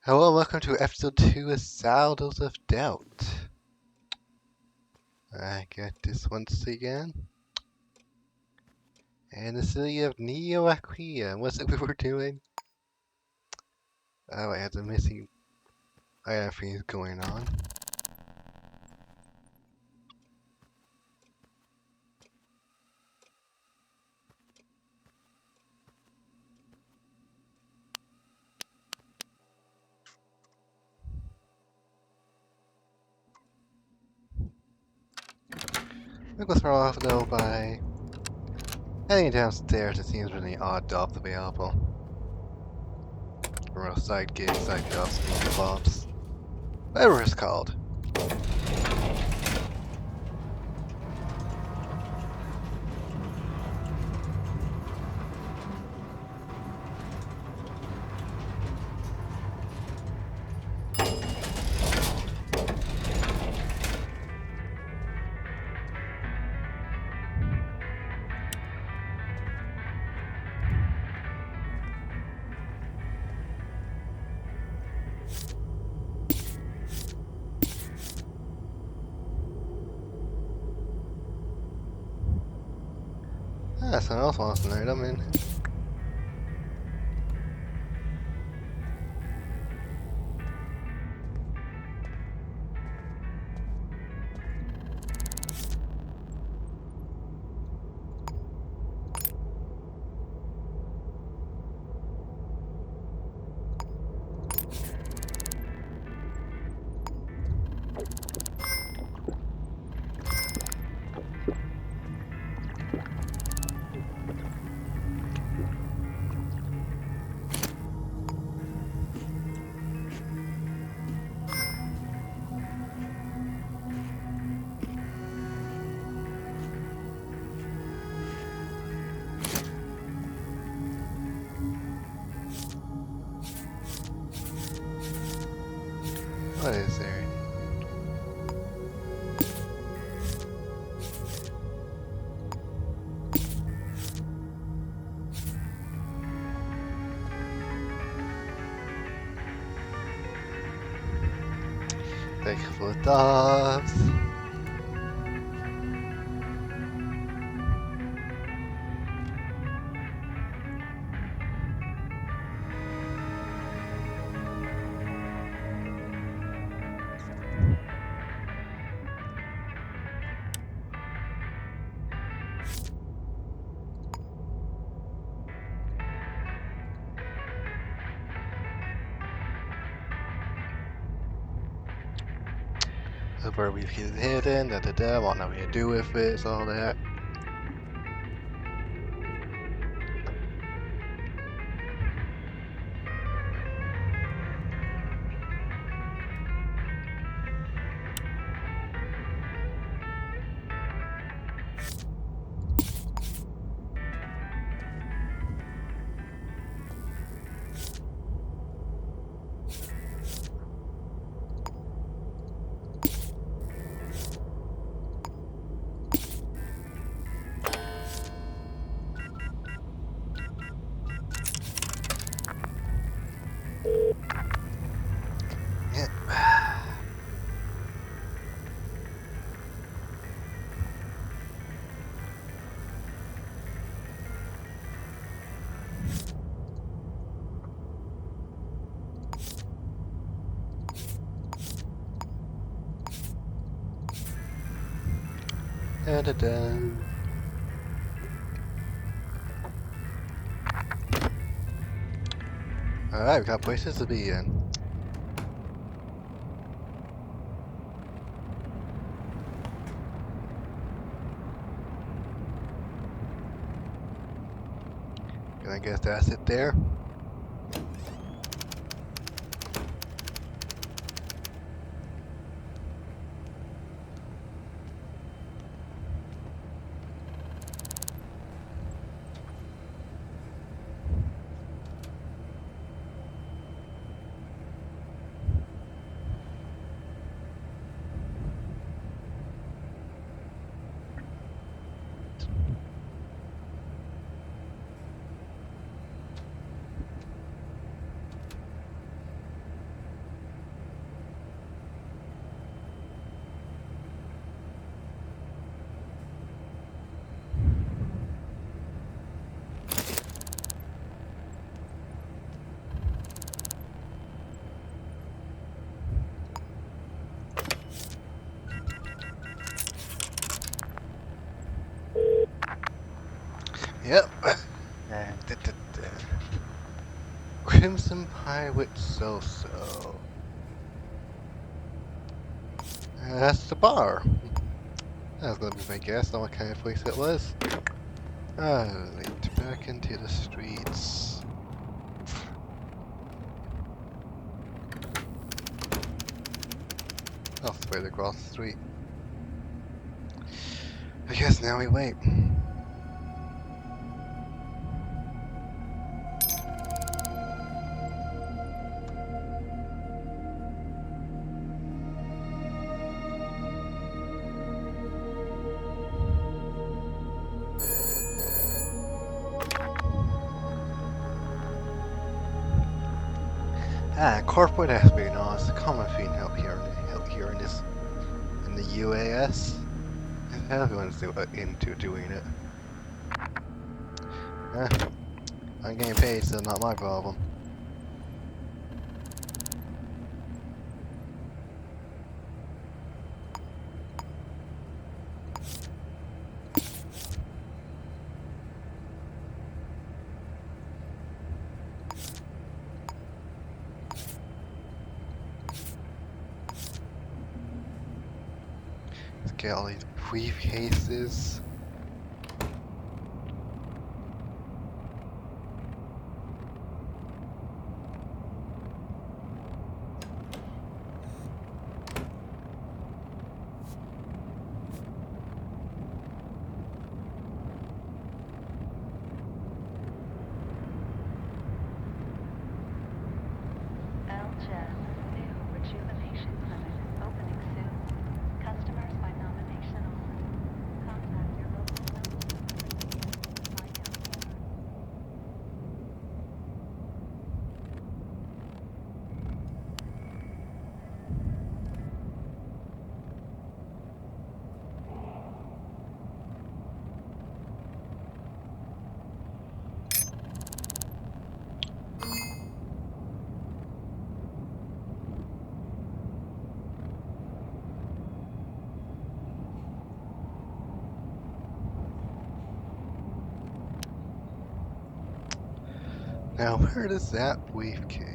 Hello, welcome to episode 2 of Shadows of Doubt. I got this once again. And the city of Neo Aquia. What's it we were doing? Oh, I had the missing. I have things going on. We'll go throw off though by heading downstairs. It seems really odd jobs available. Or side gigs, side jobs, bobs. Whatever it's called. Ah, someone else wants an item in. What is there? Take a couple of dogs. Where we've hidden, what now we do with it, all that. Alright, we got places to be in. And I guess that's it there. Yep. And Crimson Pirate So-So. That's the bar. That was gonna be my guess on what kind of place it was. Alright, back into the streets. That's the way to cross the street. I guess now we wait. Corporate espionage is a common theme out here in the UAS. And everyone's into doing it. I'm getting paid, so not my problem. Let's get all these briefcases. Now, where is that briefcase?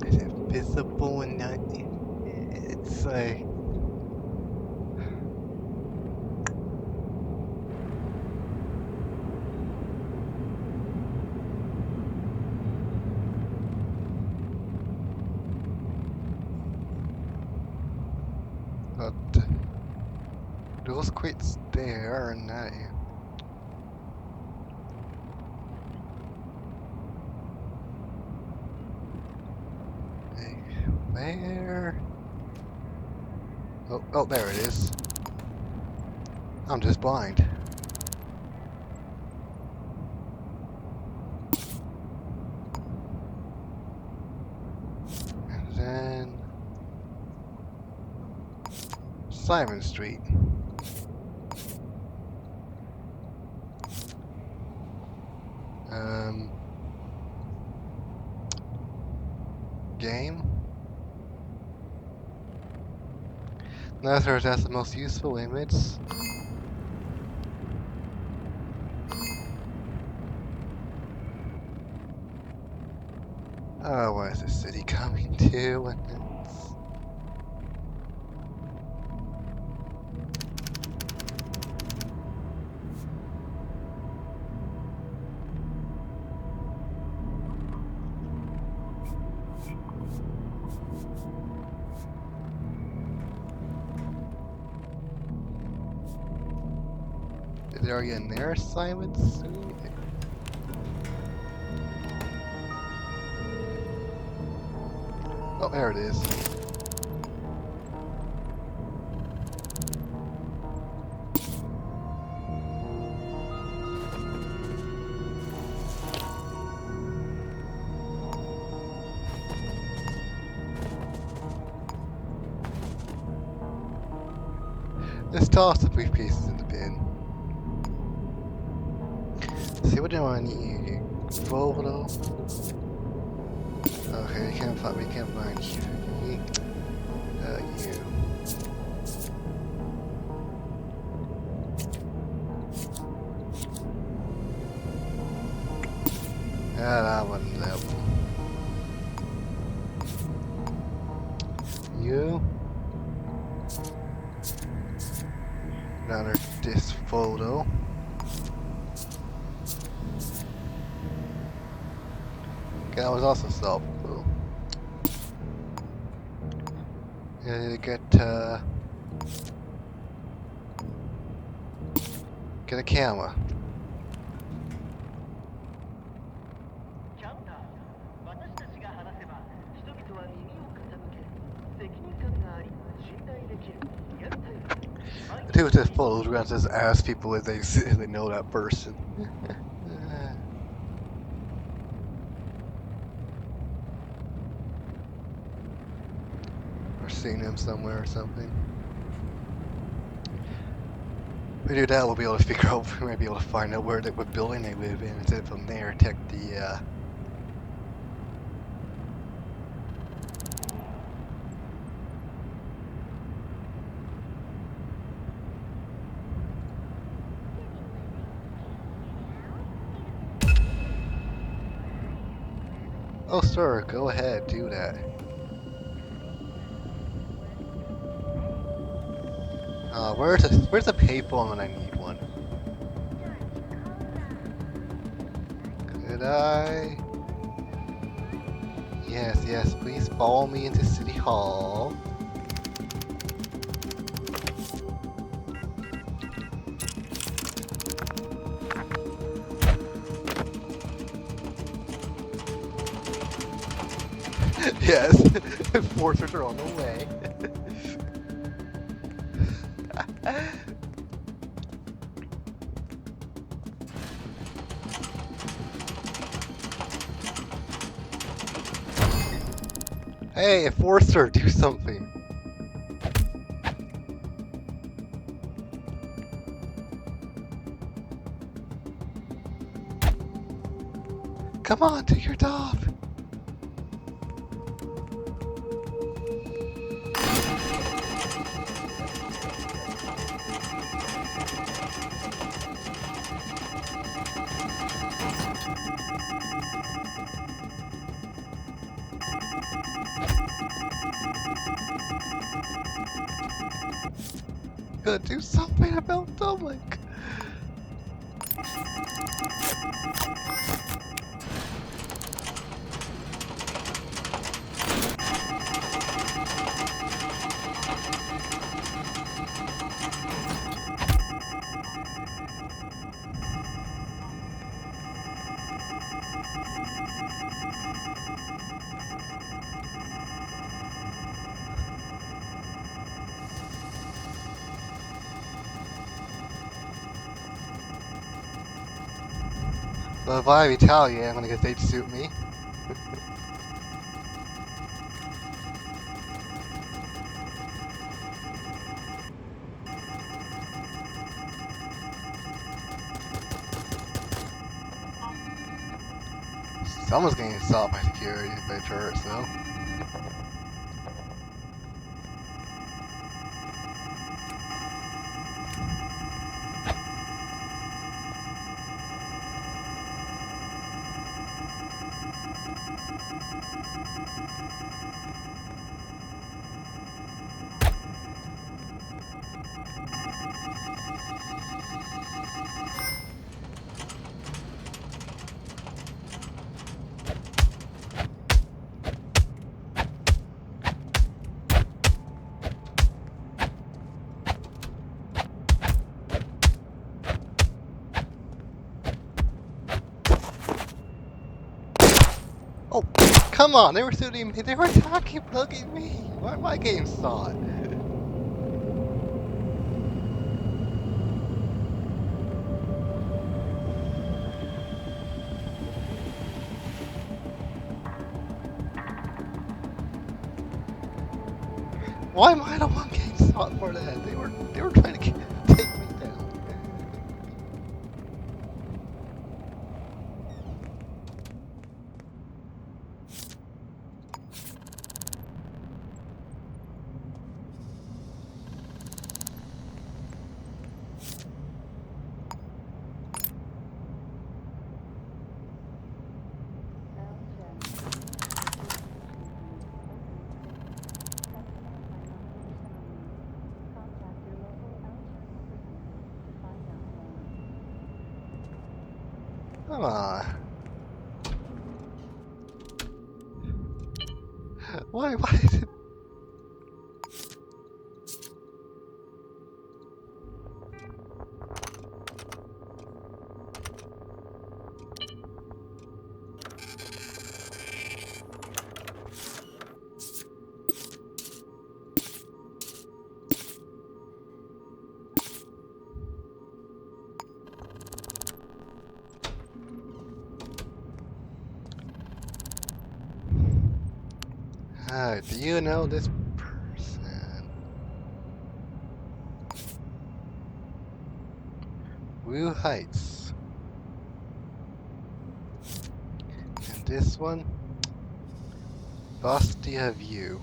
Is it visible and not? It's like. But those quits there and that. Where? Oh, there it is. I'm just blind. And then Simon Street. Game. Neither that's the most useful image. Oh, what is the city coming to? And it's... Is there already in there, Simon Street? Oh, there it is. Let's toss the briefcases in the bin. See, what do I need? Photo. Okay, we can't find you. You. That one's out. You. Another this photo. Okay, that was also solvable. Yeah, get a camera. I think with this photos, we're gonna just ask people if they know that person. Or seen him somewhere or something. If we do that, we'll be able to figure out, we might be able to find out what building they live in, and then from there take the Oh, sir, go ahead, do that. Where's a payphone when I need one? Could I? Yes, please follow me into City Hall. Yes, enforcers are on the way. Hey, enforcer, do something. Come on, do your job. Gotta do something about Dominic. But if I retaliate, I'm gonna get they to shoot me. Someone's getting stopped by security by turrets though. Oh, come on! They were shooting me. They were attacking, bugging me. Why am I getting shot? Why am I the one getting shot for that? They were trying to take me down. Come on. Why is it? Do you know this person? Wu Heights. And this one? Bastia View.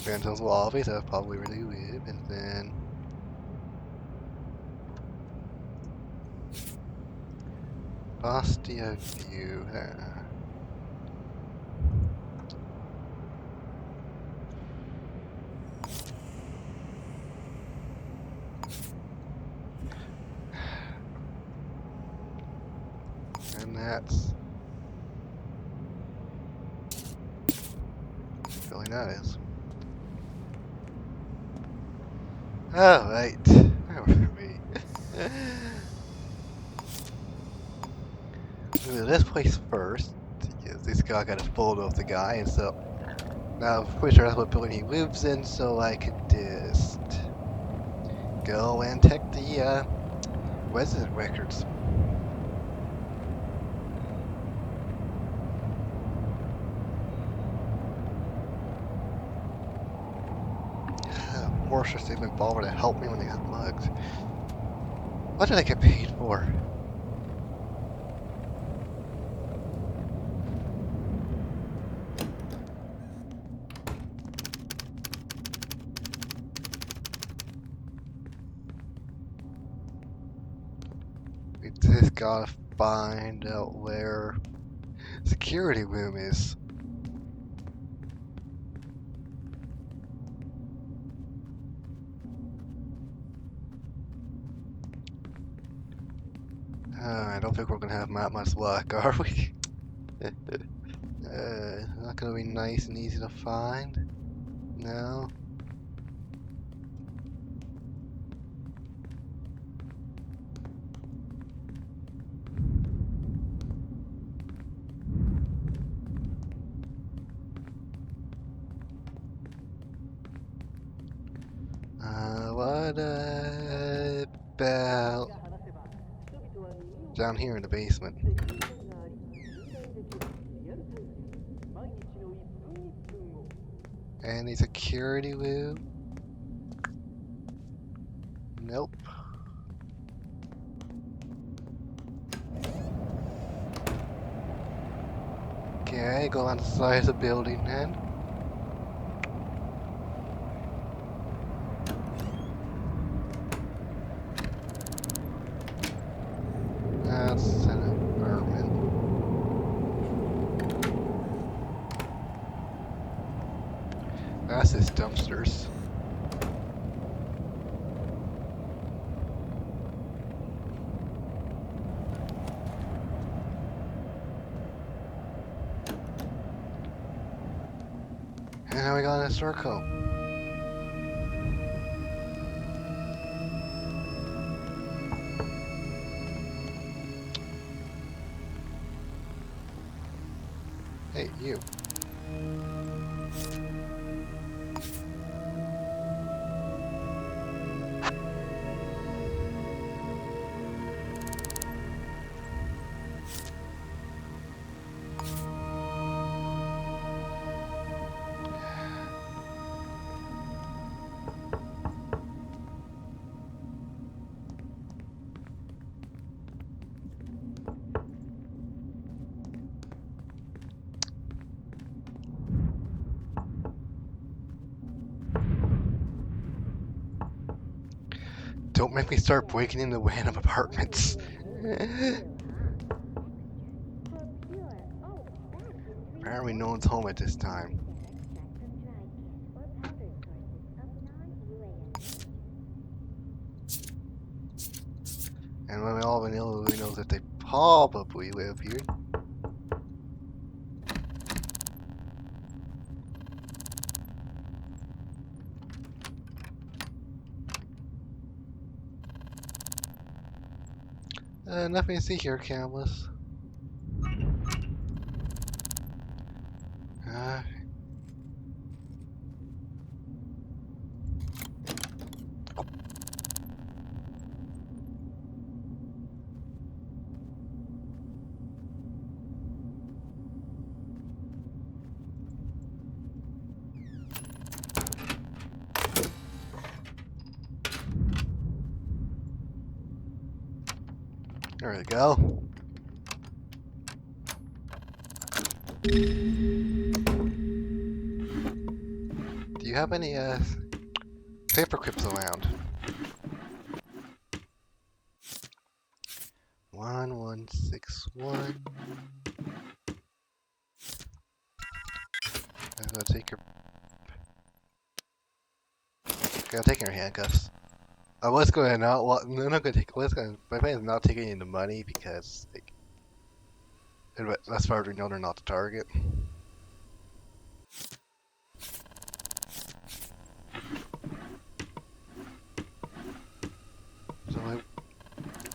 Phantom's Lobby, that's probably where they live, and then Bastia View. And that's really nice. Oh, right. Where were we? We'll do this place first, because this guy got a photo of the guy, and so now I'm pretty sure that's what building he lives in, so I could just go and check the resident records. Forces didn't even bother to help me when they got mugged. What did I get paid for? We just gotta find out where security room is. I don't think we're gonna have that much luck, are we? Not gonna be nice and easy to find. No. What about down here in the basement? Any security room? Nope. Okay, go on the side of the building then. That's an environment. That's his dumpsters. And now we got a circle. Hey, you. Don't make me start breaking into random apartments. Apparently no one's home at this time. And when all Vanilla knows that they probably live here. Nothing to see here, Camelus. Uh, there we go. Do you have any paper clips around? 1161. I'm gonna take your. Gotta take your handcuffs. I was going to not. Well, no, I'm not gonna take. My plan is not taking any of the money because, like, as far as we know, they're not the target. So I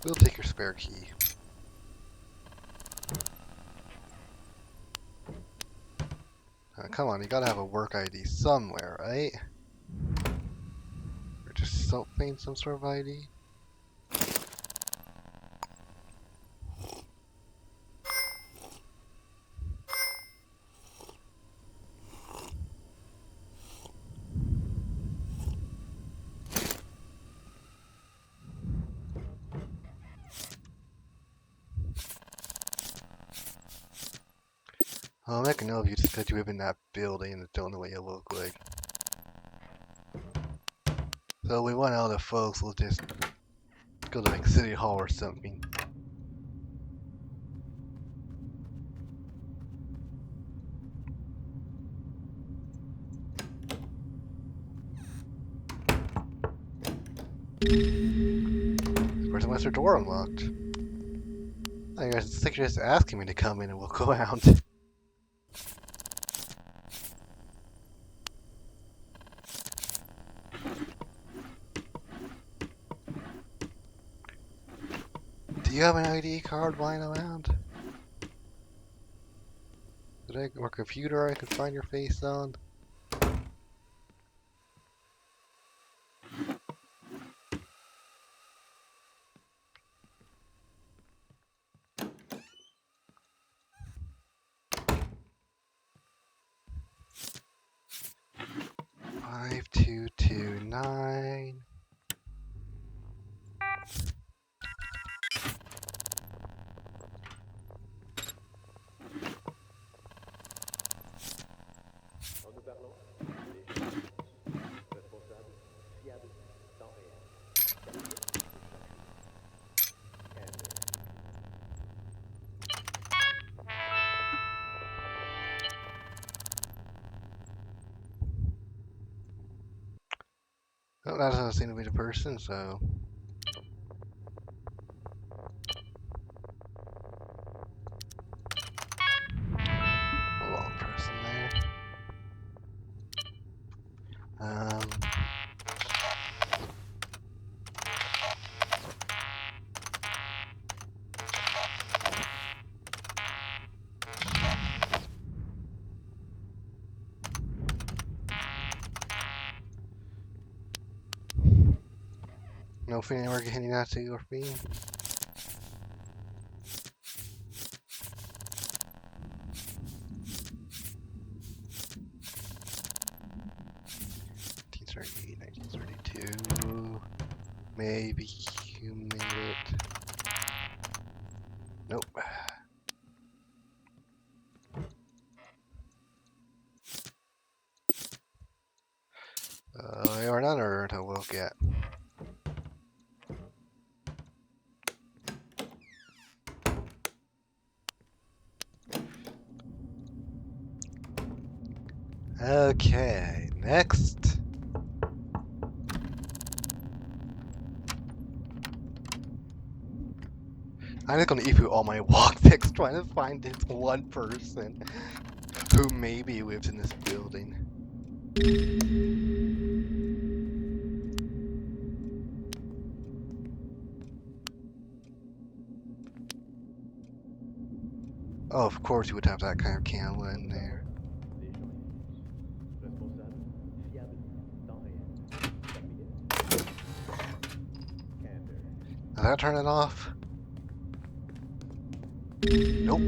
will take your spare key. Come on, you gotta have a work ID somewhere, right? Or just something, some sort of ID. I'll make a note of you just because you live in that building and don't know what you look like. So we want out of folks, we'll just go to like City Hall or something. Of course, unless their door unlocked. I guess it's like you're just asking me to come in and we'll go out. Do you have an ID card lying around? Or computer I can find your face on? Five, 2, 2, 9. Oh, that doesn't seem to be the person, so. A wrong person there. No feeling we're getting that to your feet. Maybe you made it. Nope. They are another to look at. Okay, next. I'm just gonna eat through all my walk picks trying to find this one person who maybe lives in this building. Oh, of course you would have that kind of camera in there. Did that turn it off? Nope.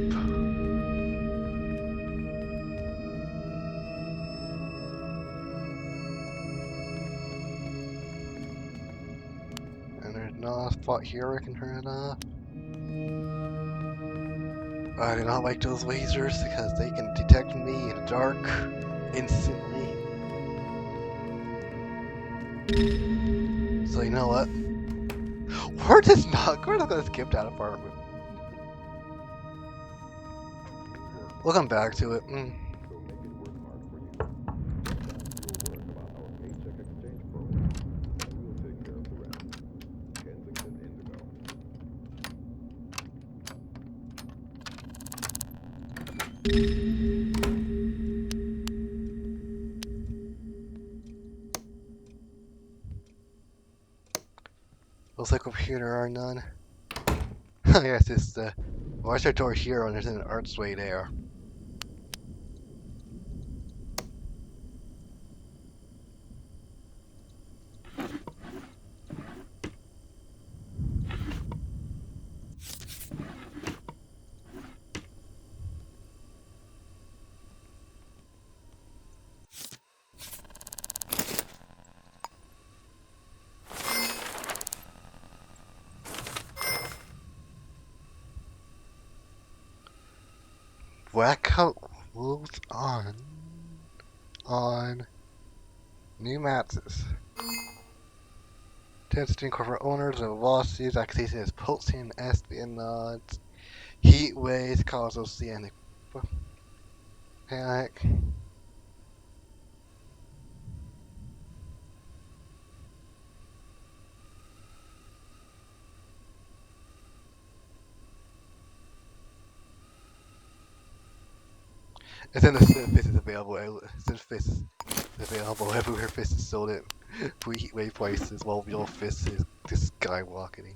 And there's not a spot here where I can turn it off. I do not like those lasers because they can detect me in the dark instantly. So you know what? We're just not gonna skip that apartment. We'll come back to it. Looks like over here there are none. Yes, it's the Watcher door here and there's an archway there. Blackout rules on new matches. Testing corporate owners of lawsuits accusing as pulsing espionage. Heat waves cause oceanic panic. And then the Fist is available. Since Fist is available everywhere, Fist is sold at free heat wave prices, while real Fist is just skyrocketing.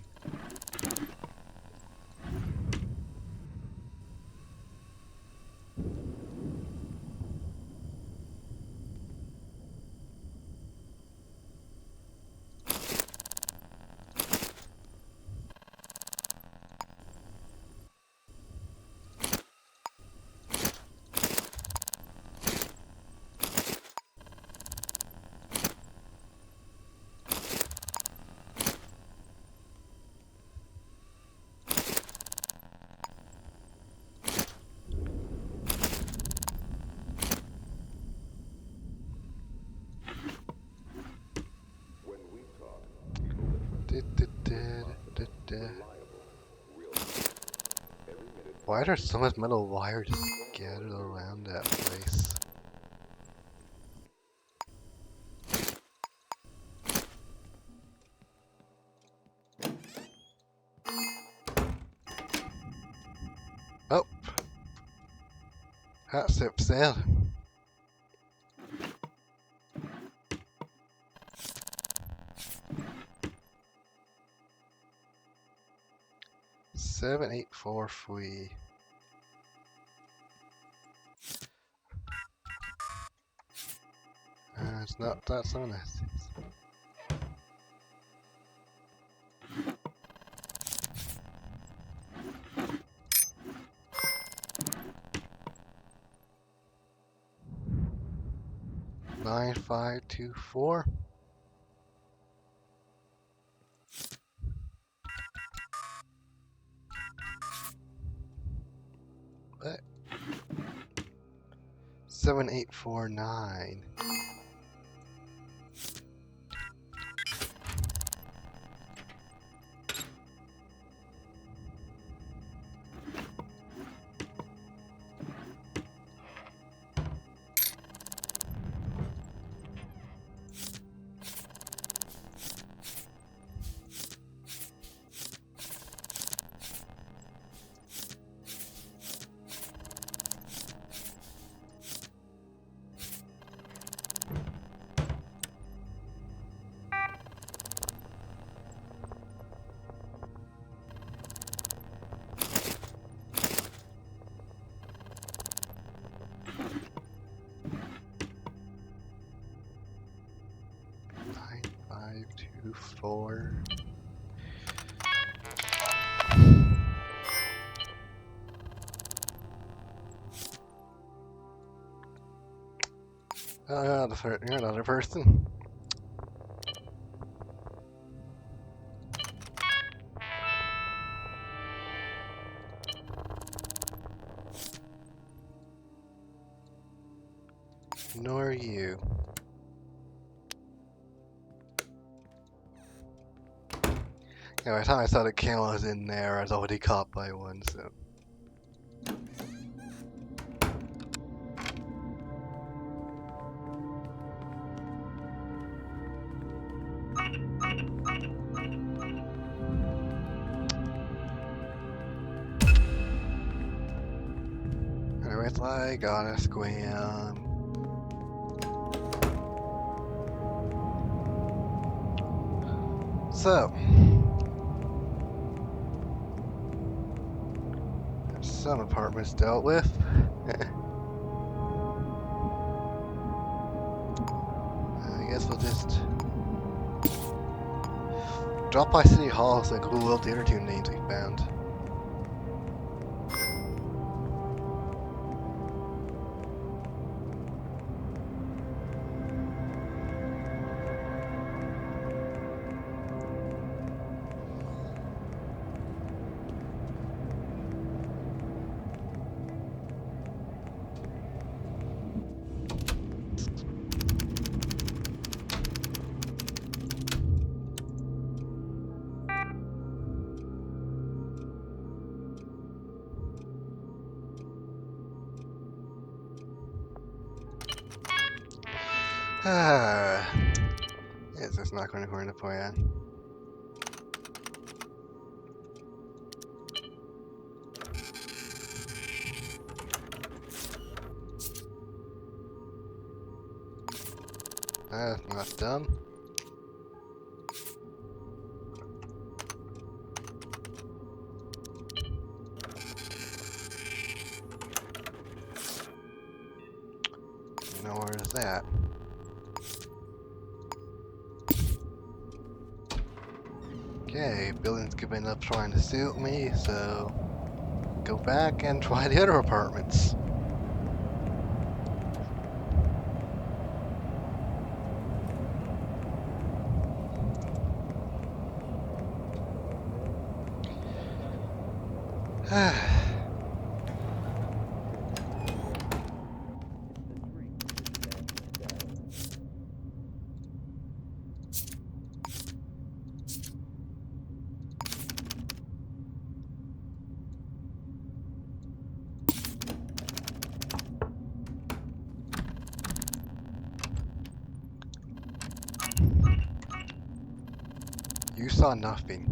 Why are there so much metal wire just scattered around that place? Oh! Hat sip sailed. Seven, 8, 4, 3. It's not that so nice. 9, 5, 2, 4. What? 7, 8, 4, 9. 524. Oh, you're another person. Nor you. Yeah, by the time I saw the camera was in there, I was already caught by one, so. Anyways, I got a squam. So, some apartments dealt with. I guess we'll just drop by City Hall so I can Google up the other two names we found. Ah, yes, it's not going according to plan. That's dumb. Now where's that? Okay, building's giving up trying to suit me, so go back and try the other apartments. You saw nothing.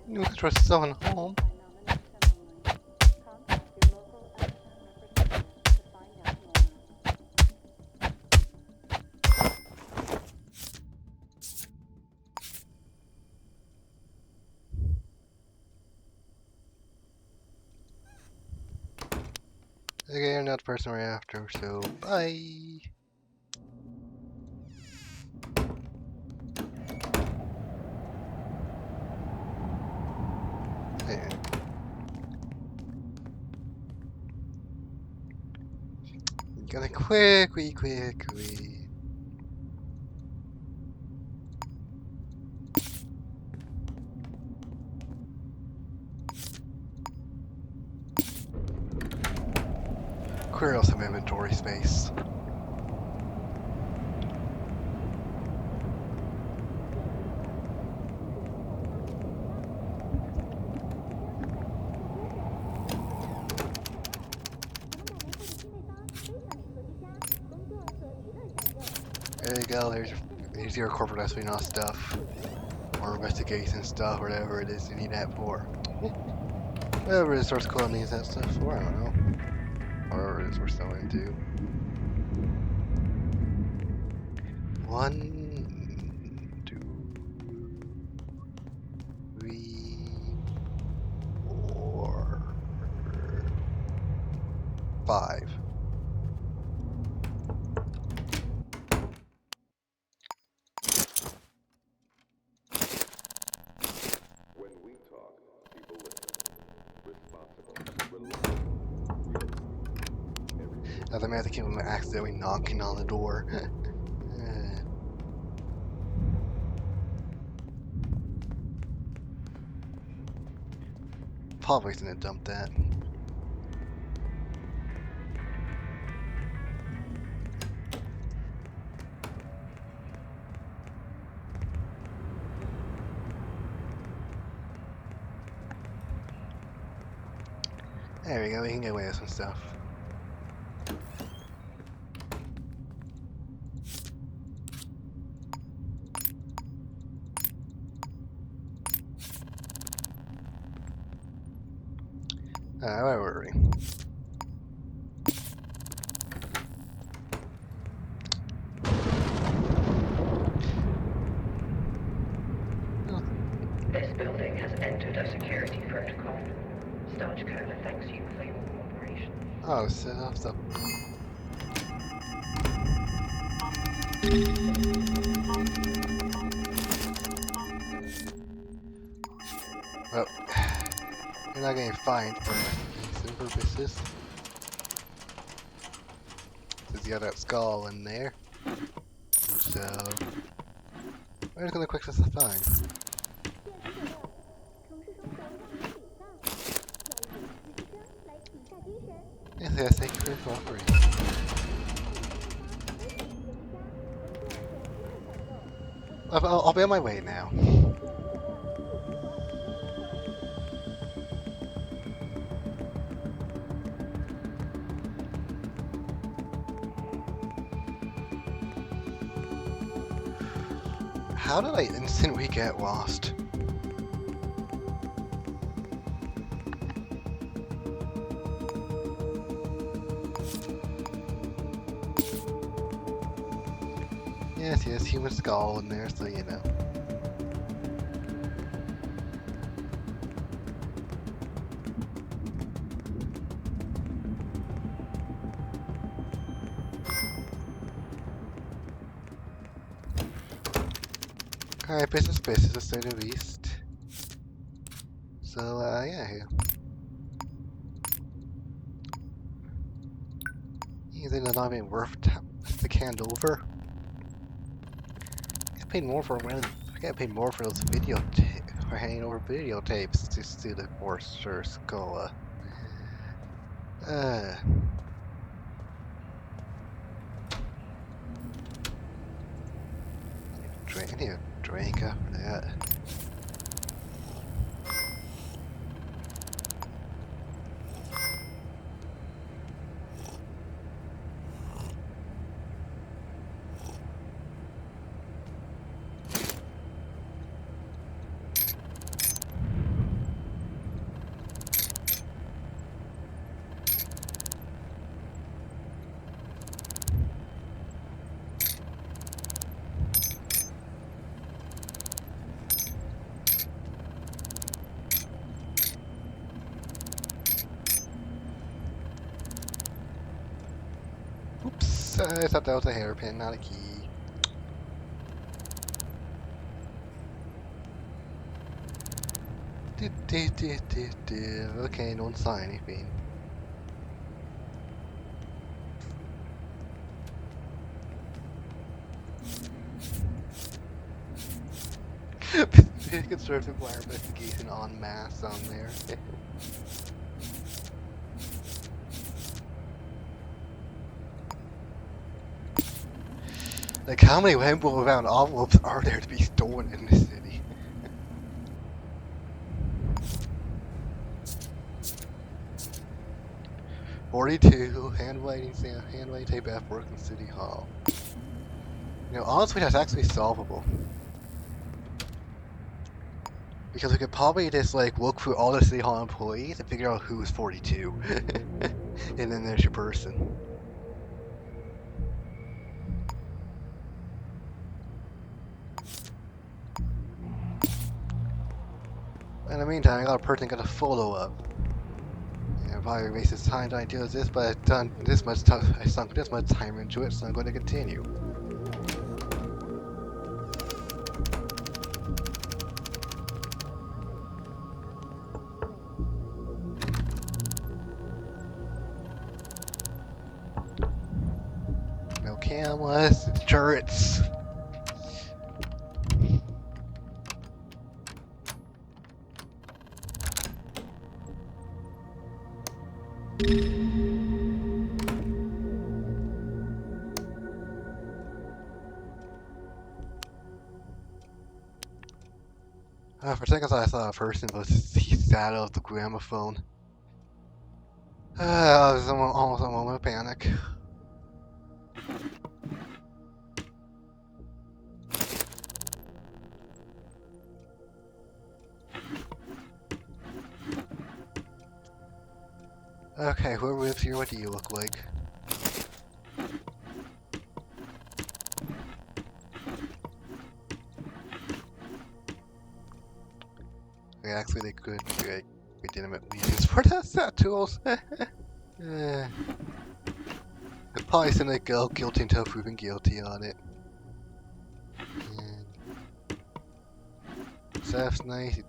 You trust someone home. Okay, you're not the person we're after, so bye. Hey. Gotta quickly. Clear out some inventory space. go. There's your corporate espionage stuff, or investigation stuff, whatever it is you need that for. Whatever the source code needs that stuff for, I don't know. Whatever it is we're still into. 1, 2, 3, 4, 5. When we talk, people listen. Responsible, reliable, real. Now the man that came accidentally knocking on the door. Probably gonna dump that. There we go, we can get away with some stuff. Where were we? This building has entered a security protocol. Starch Coma thanks you for your cooperation. Oh, so. Well, you're not getting fined for investigation purposes. Since you got that skull in there. So, we're just gonna quick this fine. Yes, thank you for cooperating. I'll be on my way now. How did I instantly get lost? Yes, human skull in there, so you know. Alright, business to say the least. So, yeah, here. You think they're not even worth the canned over? I get paid more for those for handing over videotapes to the Forster Scola. I need a drink after that. Oops, I thought that was a hairpin, not a key. Okay, don't sign anything. Conservative wire investigation en masse on there. Like, how many Wembley bound envelopes are there to be stolen in this city? $42 handwriting tape at work in City Hall. You know, honestly, that's actually solvable. Because we could probably just like look through all the City Hall employees and figure out who's 42. And then there's your person. In the meantime, I got a person got a photo up. And probably waste his time trying to deal with this, but I've done this much time. I sunk this much time into it, so I'm going to continue. No cameras, turrets. For seconds I thought a person was the shadow of the gramophone. I was almost a moment of panic. Okay, whoever lives here, what do you look like? Okay, actually they could be like legitimate reasons for that tools. Probably send it go guilty until proven guilty on it. So that's nice.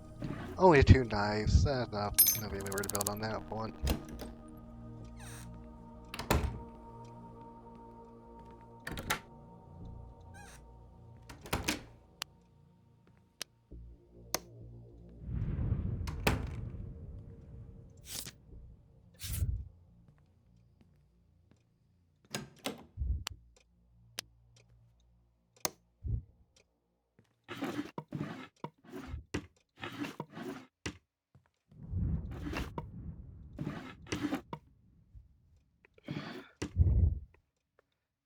Only 2 knives. That's not really worried about on that one.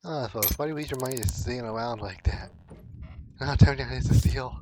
Ah, folks, why do you leave your money just sitting around like that? Ah, turn down is a steal.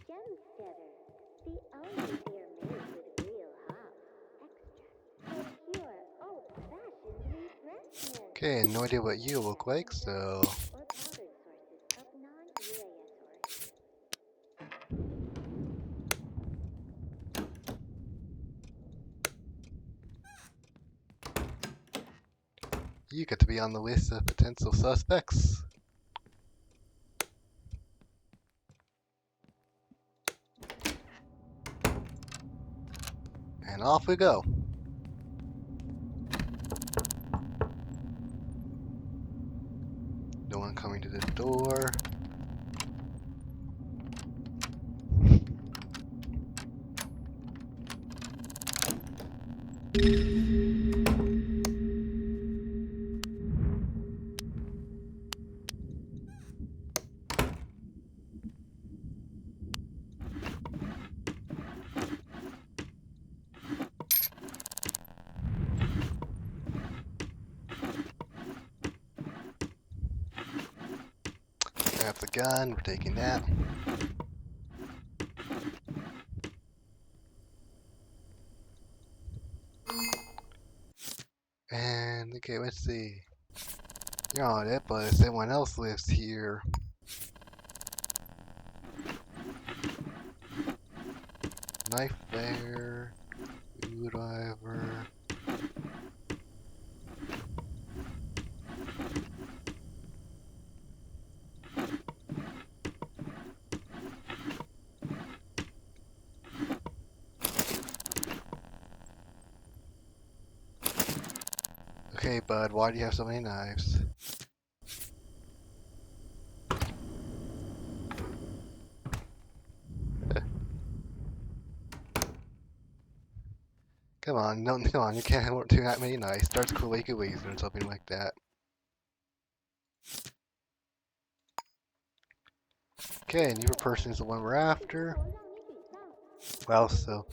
Gemsteader, the only beer made with real hops, extra, for pure old-fashioned refreshment. Okay, no idea what you look like, so... Or powdered sources of non-UAS You get to be on the list of potential suspects. And off we go. No one coming to the door. Grab the gun, we're taking that. And, okay, let's see. You're on it, but if anyone else lives here... Knife there, screwdriver. Okay, bud, why do you have so many knives? Come on, no, come on, you can't have too that many knives. Starts cool like a laser or something like that. Okay, newer person is the one we're after. Well, so.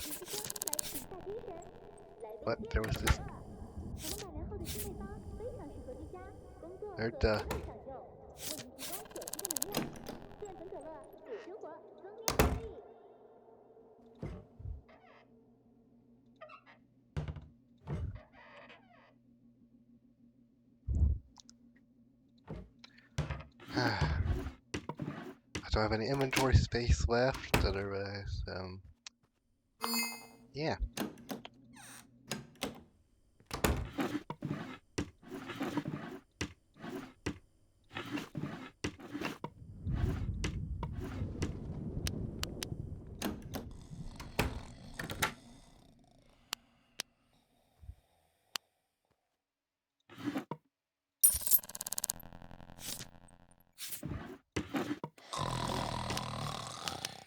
What? There was this. There's the. I don't have any inventory space left, otherwise, yeah.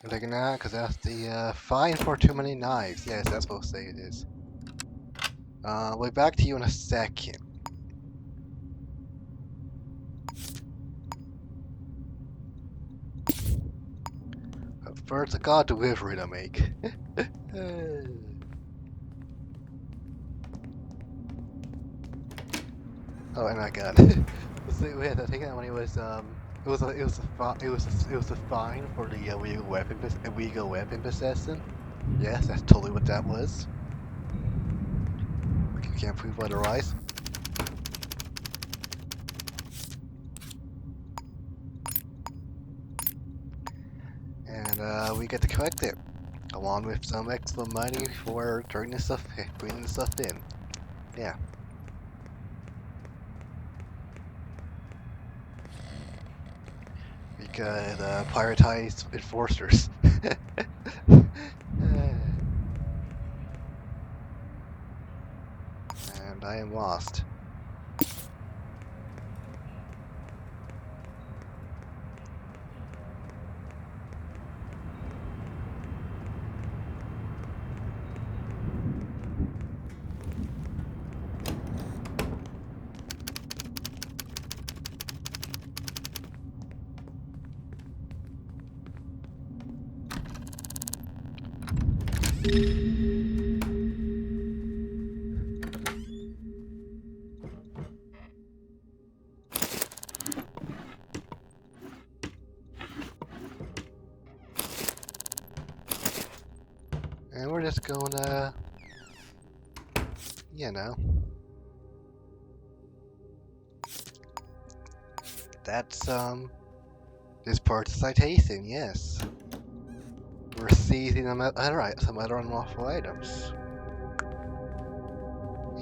I'm taking that because that's the fine for too many knives. Yes, that's what I'll say it is. We'll be back to you in a second. But first, I got a delivery to make. Oh, and I got it. So yeah, I think that money was it was a fine for the illegal weapon possession. Yes, that's totally what that was. You can't prove otherwise. And we get to collect it, along with some extra money for bringing the stuff in. Yeah. Because privatized enforcers. And I am lost. And we're just gonna, you know, that's this part's citation, yes. We're seizing some other unlawful items.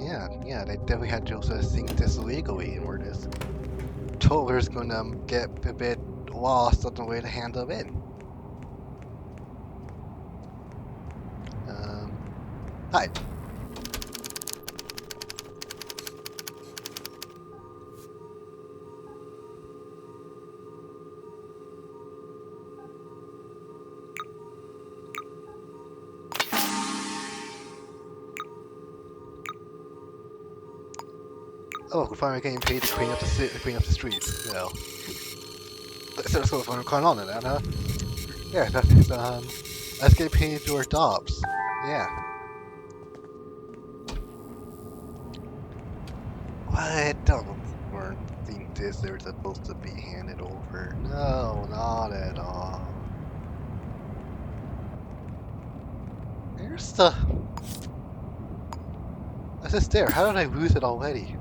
Yeah, they definitely had to also think this illegally, and we're just totally gonna get a bit lost on the way to handle it. Hi. Oh, we're finally getting paid to clean up the streets. You know, that's what's going on in that, huh? Yeah, let's get paid to our jobs. Yeah. What? Don't think this. They're supposed to be handed over. No, not at all. Here's the. That's just there. How did I lose it already?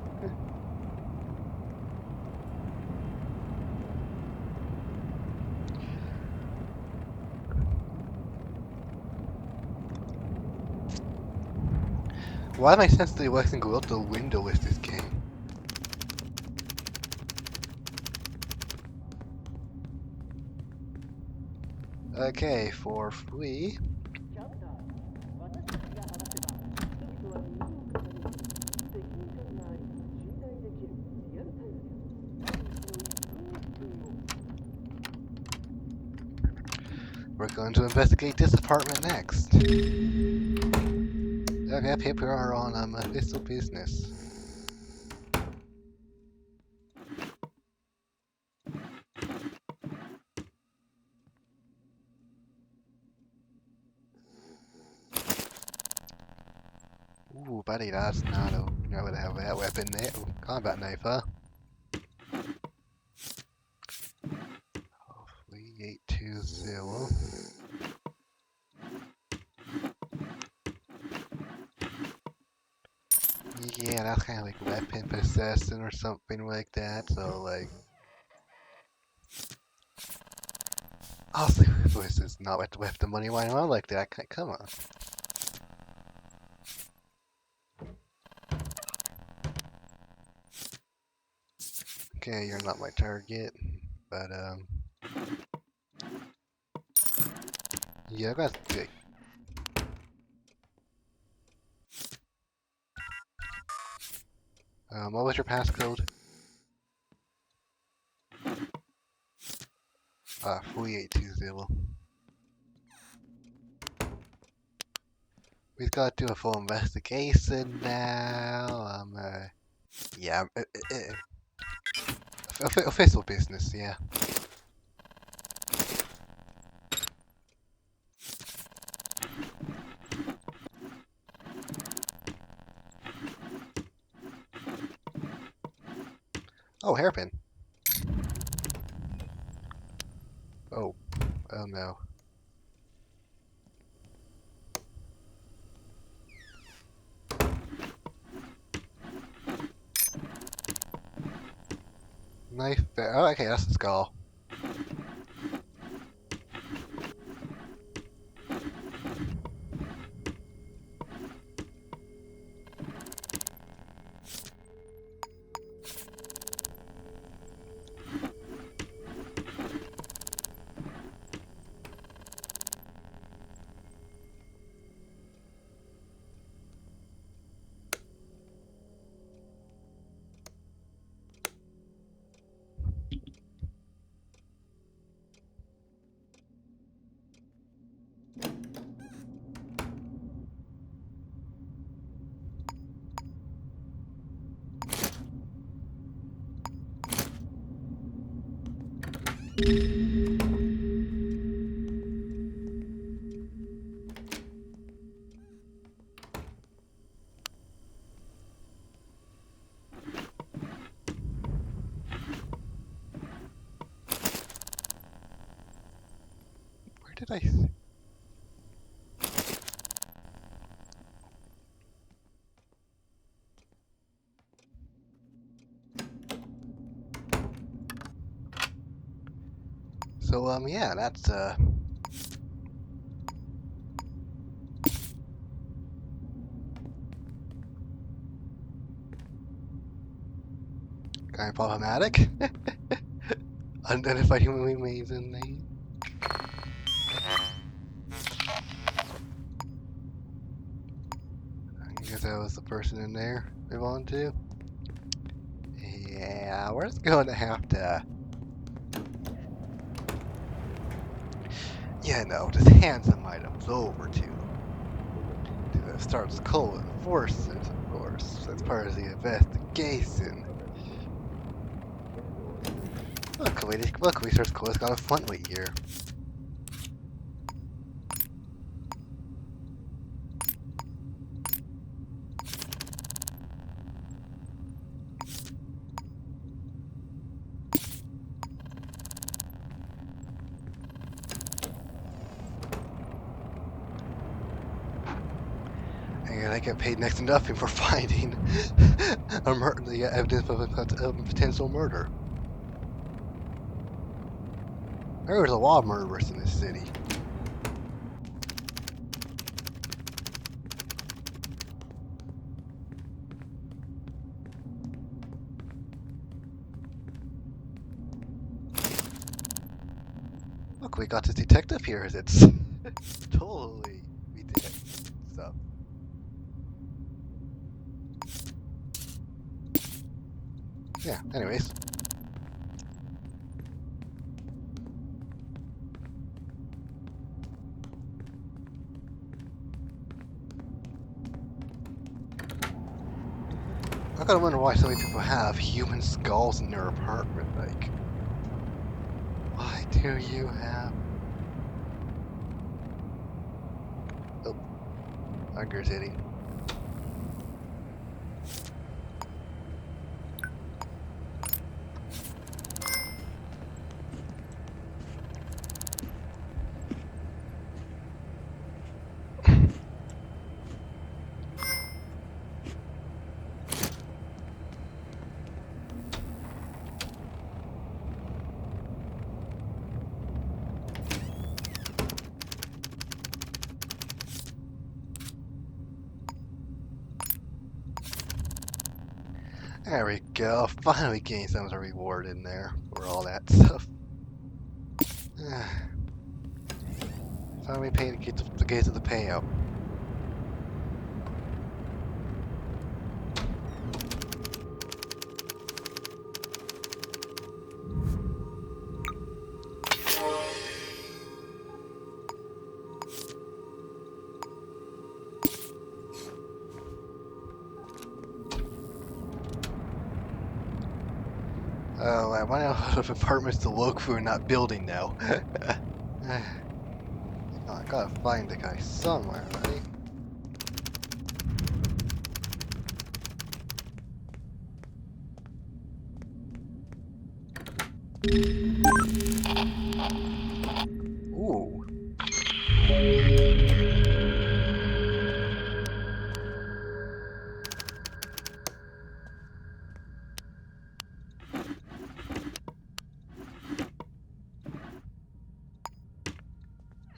Why am I sensitively letting go out the window with this game? Okay, for free. we're going to investigate this apartment next. Okay, here we are on official business. Ooh, buddy, that's not a. You know, would have that weapon there. Ooh, combat knife, huh? Hopefully, 820. Yeah, that's kind of like weapon possession or something like that. So, like. Also, this is not with the money lying around like that. Come on. Okay, you're not my target, but yeah, that's good. What was your passcode? 4820. We've got to do a full investigation now. Yeah, official business, yeah. Oh, hairpin. Oh, oh no. Knife. Oh, okay, that's the skull. Where did I? So, yeah, that's, kind of problematic. Unidentified human remains in name. I guess that was the person in there we wanted to. Yeah, we're just going to have to. Yeah, no, just hand some items over to the Stars Cola forces, of course. That's part of the investigation. Luckily, Stars Cola's got a front weight here. And I get paid next to nothing for finding the evidence of a potential murder. There's a lot of murderers in this city. Look, we got this detective here. It's totally we did it. So. Yeah, anyways. I gotta wonder why so many people have human skulls in their apartment. Like, why do you have? Oh, Hunger's hitting. There we go. Finally getting some of the reward in there for all that stuff. Finally paying to get to the payout. Oh, I want a lot of apartments to look for, not building now. Oh, I gotta find the guy somewhere, right? Ooh.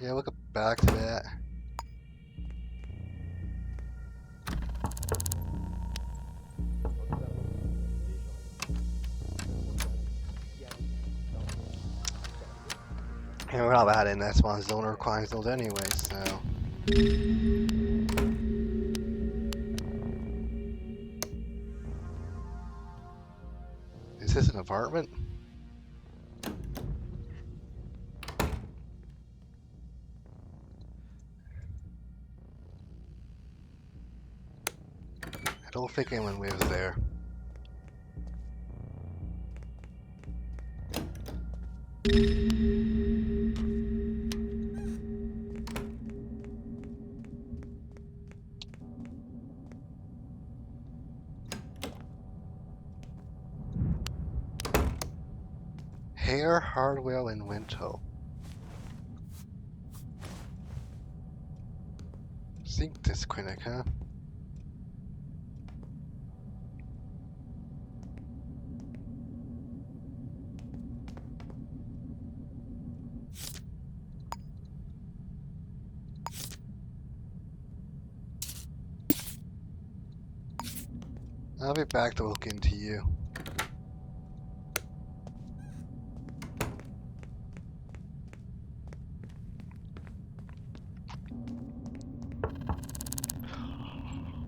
Yeah, we'll get back to that. And we're not bad in that spawn zone or crime zones anyway, so. Is this an apartment? I don't think anyone lives there. Hare, Hardwell, and Winto. Think this clinic, huh? I'll be back to look into you.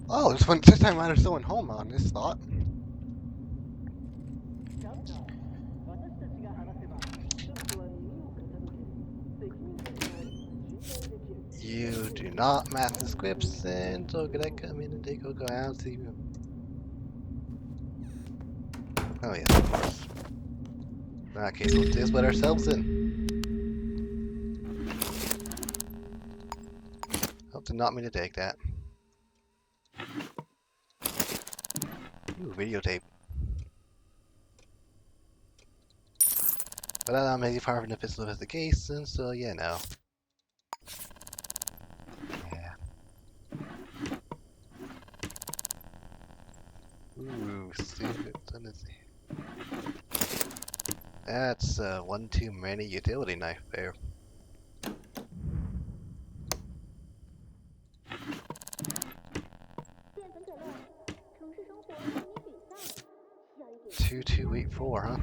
Oh, this time around there's someone home on this thought. You do not match the scripts, and so could I come in and take a look around, see you? Oh yes, of course. In that case, we'll just let ourselves in. Hope did not mean to take that. Ooh, videotape. But I'm maybe far from the pistol investigation, so yeah, no. Yeah. Ooh, see if it's on this. That's one too many utility knife there. Two 284, huh?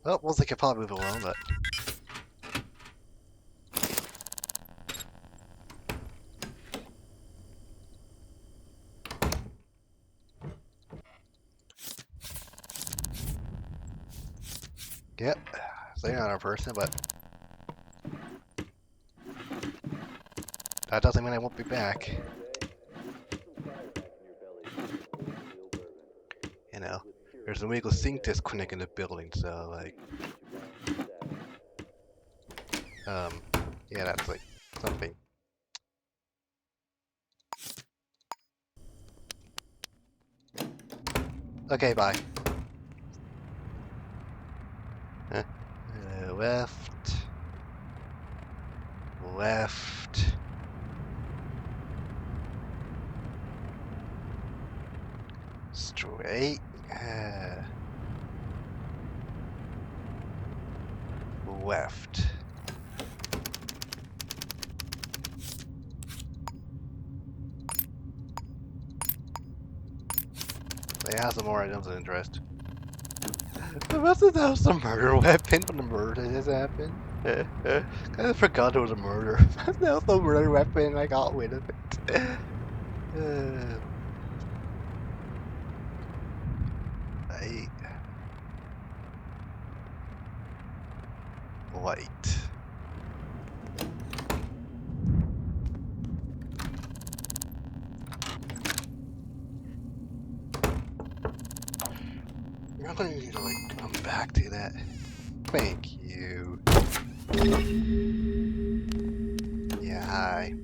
Well, looks like I could probably move along, but. Yep. So you're not a person, but that doesn't mean I won't be back. You know, there's an illegal sync disconnect in the building, so like, yeah, that's like something. Okay, bye. Left. Left. Straight. Left. They have some more items of interest. I must have that was a murder weapon when the murder just happened. I forgot it was a murder. That was the murder weapon and I got rid of it. Right. White. You're not gonna need to like come back to that. Thank you. Yeah, hi.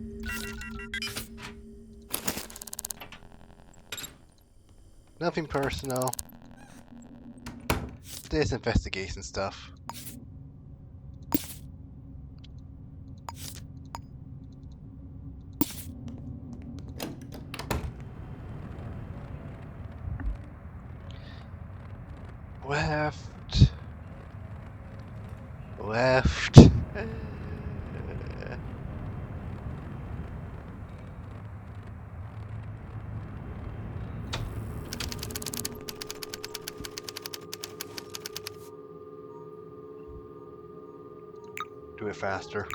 Nothing personal. This investigation stuff. Left. Left. Do it faster.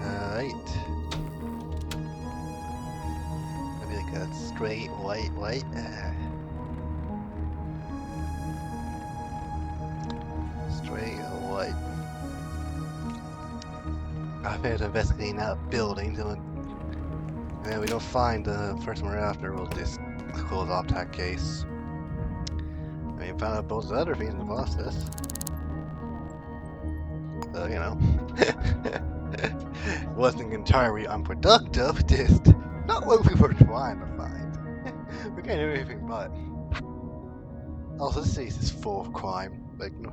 Alright. Maybe like a straight white. Straight white. I finished investigating that building, and then we don't find the person we're after, we'll just close off that case. I mean, found out both the other things in the process. So, you know. Wasn't entirely unproductive, just not what we were trying to find. We can't do anything but. Also, this case is full of crime. Like, no.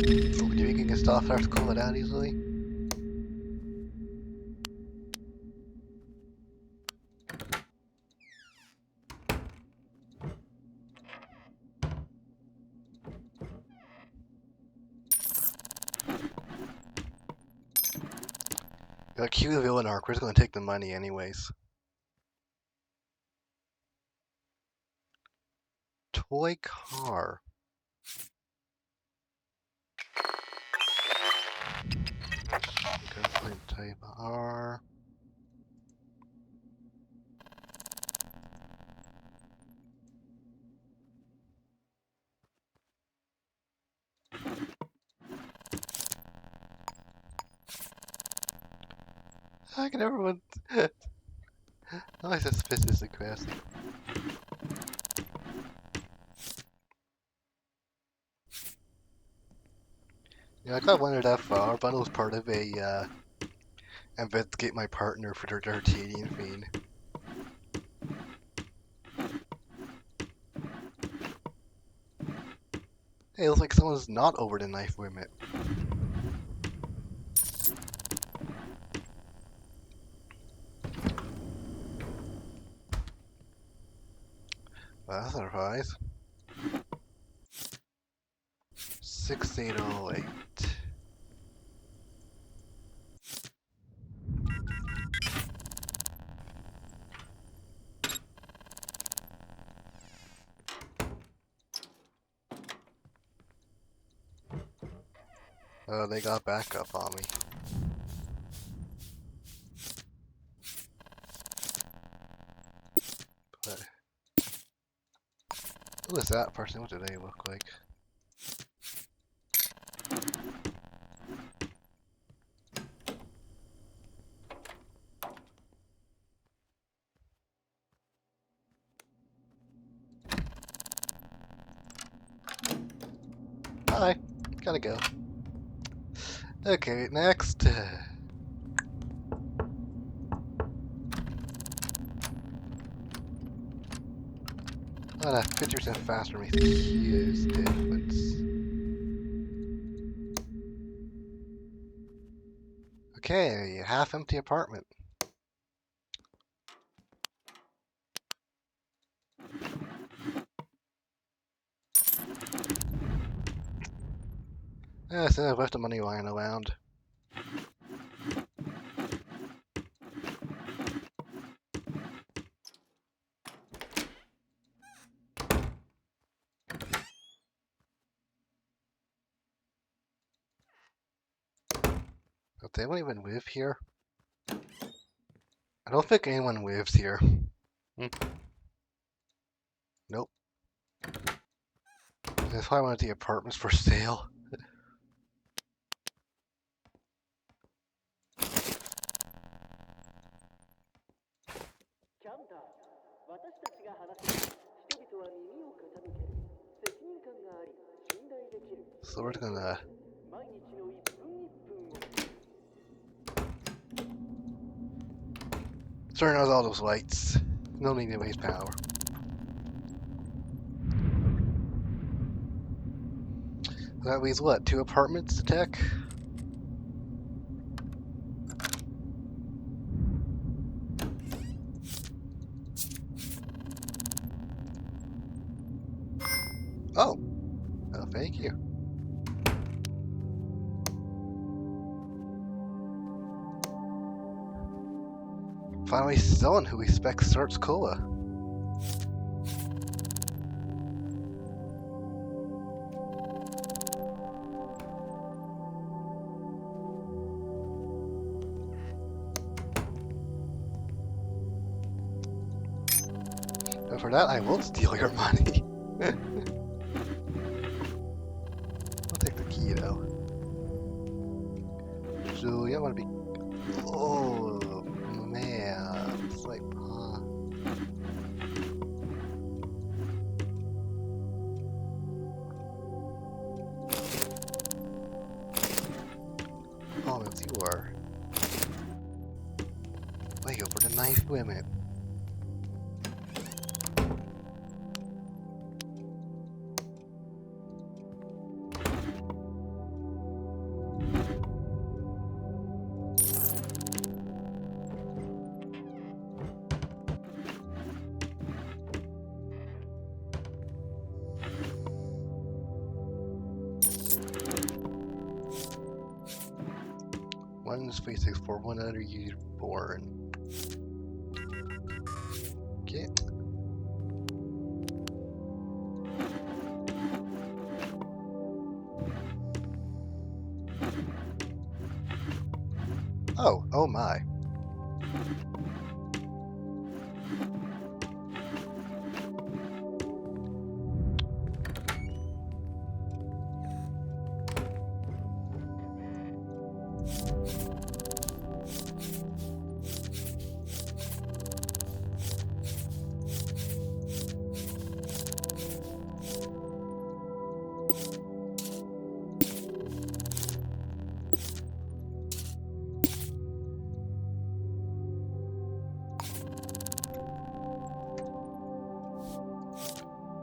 Do you think you can stop her to calm it down easily? Like, cue the villain arc, we're just gonna take the money anyways. Toy car. Gunpoint type R. I can everyone. I suspicious and classy. Yeah, I got wondered that far, but it was part of a investigate my partner for their D'Artagnan fiend. Hey, it looks like someone's not over the knife limit. Well, that's a surprise. 6808. Oh, they got backup on me. But who is that person? What do they look like? Hi. Gotta go. Okay, next. Oh, that 50% faster makes a huge difference. Okay, half empty apartment. So I've left the money lying around. But they don't even live here. I don't think anyone lives here. Nope. That's probably one of the apartments for sale. So we're gonna turn out all those lights. No need to waste power. That leaves what? 2 apartments to tech? Oh. Oh, thank you. Finally someone who respects Search Cola. But for that, I won't steal your money. I'll take the key though. So you want to be. Oh man, it's like. Oh, that's you are. Way over the knife limit. One is 364, one other user born. Okay. Oh, oh my.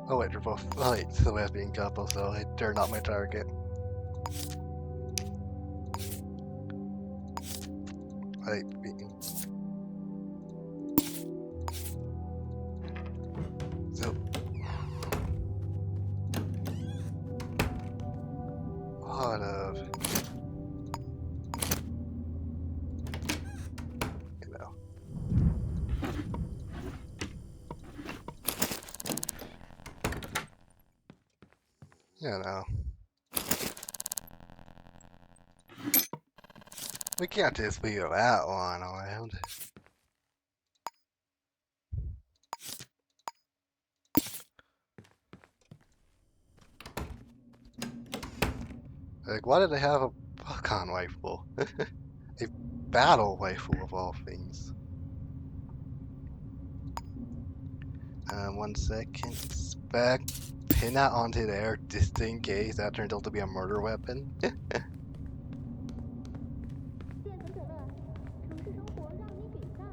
Oh wait, they're both. Oh wait, it's the lesbian couple, so they're not my target. Like, so lot of, you know. You know. We can't just leave that one around. Like, why did they have a Buckon rifle? A battle rifle of all things. 1 second. Spec. Pin that onto there just in case that turns out to be a murder weapon. 现存可乐，城市生活让你沮丧，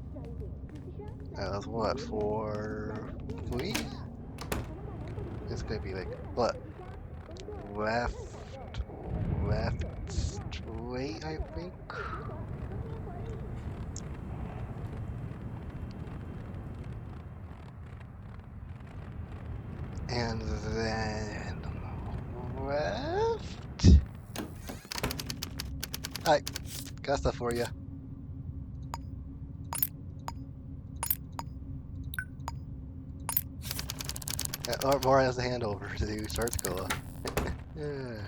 需要一点自身。 That's what, for 3? It's gonna be like, what? Left, straight, I think? And then left. Alright, got stuff for you. More has the handover to start school. Yeah.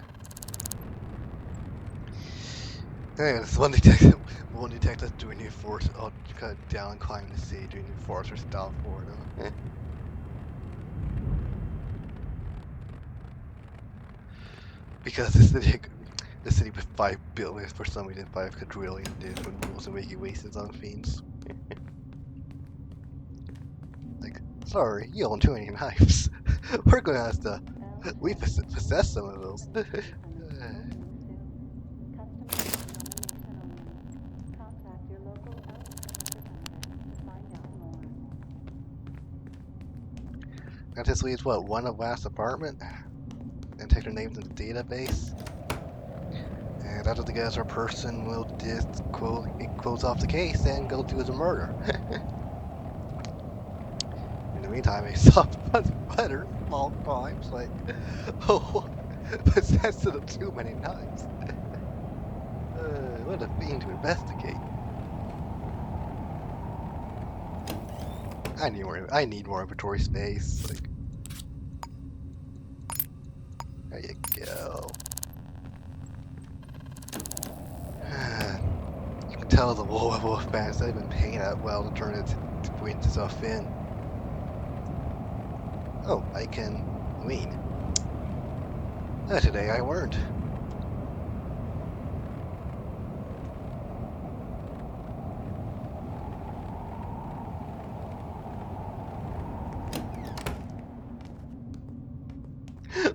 Anyways, one detective doing the force. I'll cut down and climb the sea, doing the force or stop for them. Because the city with 5 billion for some reason 5 quadrillion different rules and making wastes on fiends. Like, sorry, you own too many knives. We're gonna have to. We possess some of those. That just leaves what, one of last apartment? And take their names in the database. And after the guys our person will just close off the case and go do the murder. In the meantime, I saw better small crimes like possession of too many knives. What a fiend to investigate. I need more inventory space. Like, there you go. You can tell the wolf fans they've been paying that well to turn it to bring stuff in. Oh, I can lean. Today I learned.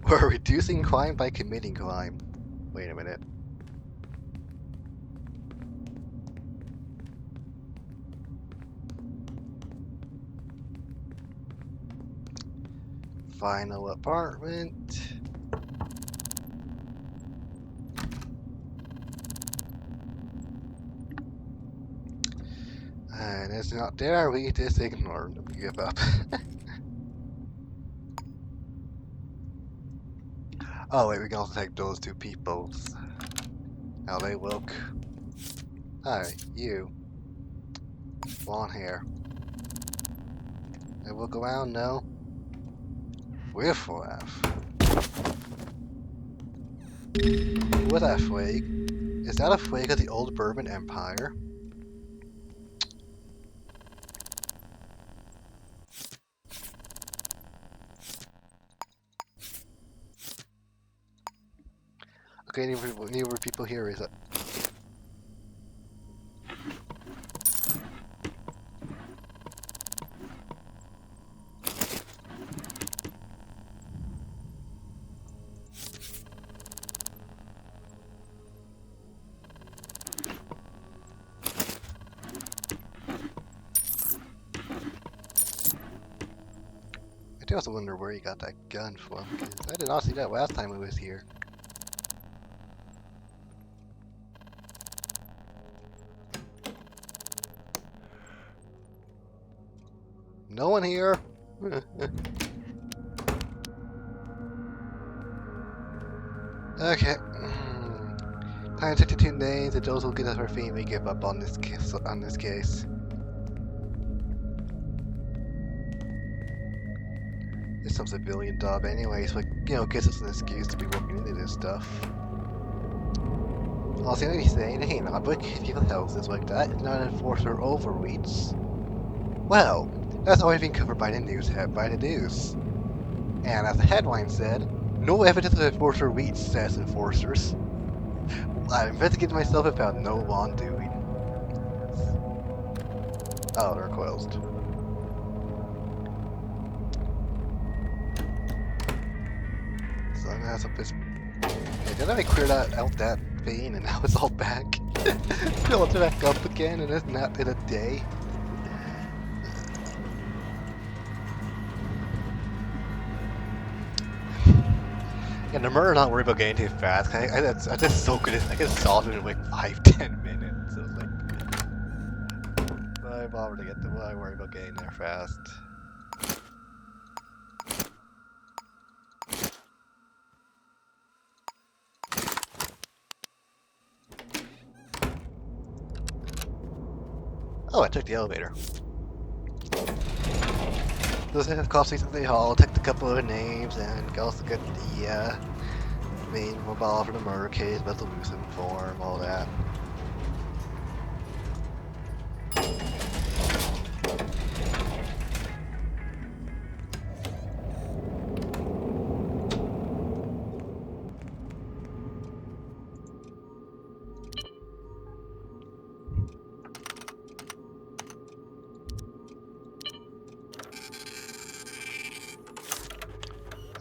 We're reducing crime by committing crime. Wait a minute. Final apartment. And it's not there, we just ignore them. Give up. Oh wait, we can also take those 2 peoples. How they look. Hi, you. Blonde hair. They look around, no? Whiff-laugh. What's that flag? Is that a flag of the old Bourbon Empire? Okay, any people here, is it? do also wonder where he got that gun from, 'cause I did not see that last time he was here. No one here? Okay. 162 names, and those who get us for fame may give up on this case. It's some civilian job anyways, but you know, gives us an excuse to be working into this stuff. Also, you know, he's saying, hey, not but if you houses like that, it's not enforcer overreach. Well, that's always been covered by the news. And as the headline said, no evidence of enforcer reach, says enforcers. I investigated myself and found no wrongdoing. Oh, they're closed. So I'm gonna have this. Yeah, didn't I clear out that vein and now it's all back? Fill it back up again and it's not in a day. And the murder not worried about getting too fast. I just so good. I can solve it in like 5-10 minutes. So it's like, why bother to get the? Why worry about getting there fast? Oh, I took the elevator. Those have cost City Hall, took a couple of names, and also get the main mobile for the murder case, resolution form, all that.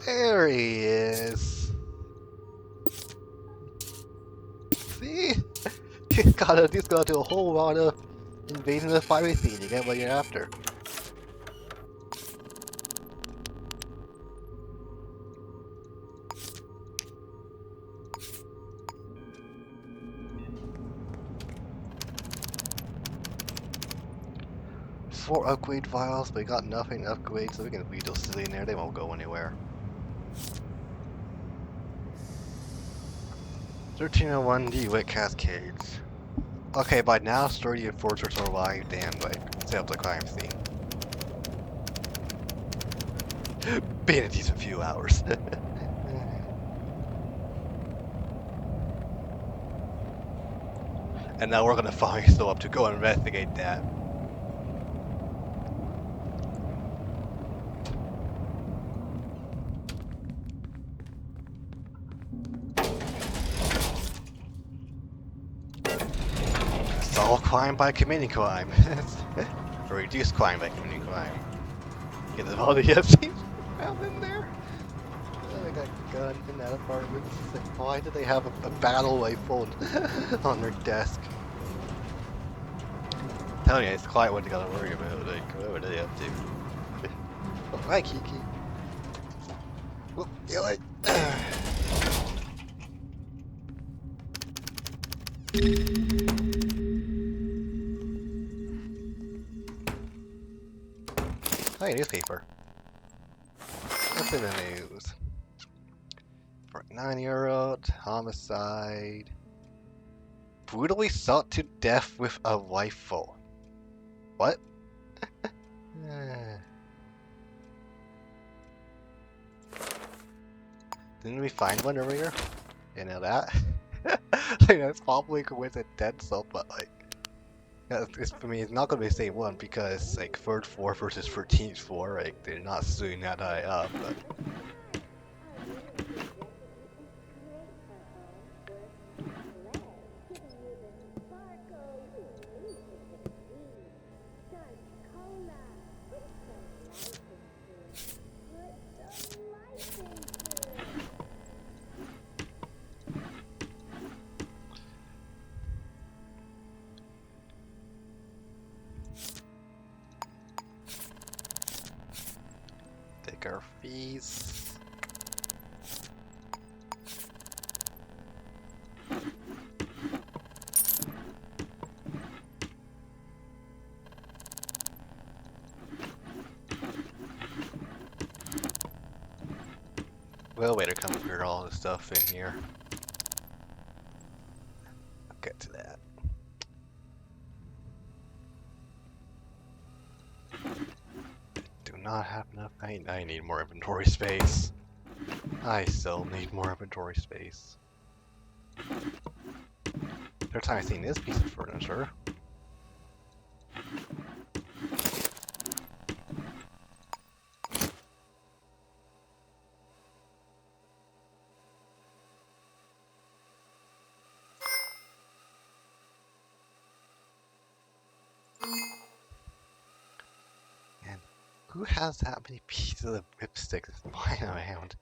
There he is. See? Just gotta do a whole lot of invading the fire scene to get what you're after. Four upgrade files, but we got nothing to upgrade, so we can leave those silly in there, they won't go anywhere. 1301 DeWitt Cascades. Okay, by now, sturdy enforcers are arrived and, like, set up the crime scene. Been a decent few hours. And now we're gonna finally show up to go investigate that. Solve crime by committing crime. Or reduce crime by committing crime. Get all the evidence found in there. Oh, they got a gun in that apartment. Why did they have a battle rifle on their desk? I'm telling you, it's quite what they gotta worry about. Like, what were they up to? Oh, hi, Kiki. Whoop, you like. Hi, newspaper. What's in the news? For a 9-year-old, homicide. Brutally shot to death with a rifle. What? Didn't we find one earlier? You know that? Like, that's probably coincidental, but like, it's, for me, it's not gonna be the same one because like 3rd floor versus 13th floor, like they're not suiting that high up. But take our fees. Well, waiter, come and clear all the stuff in here. I'll get to that. Do not have enough. I need more inventory space. I still need more inventory space. Third time I've seen this piece of furniture. And who has that many pieces of whipsticks lying around?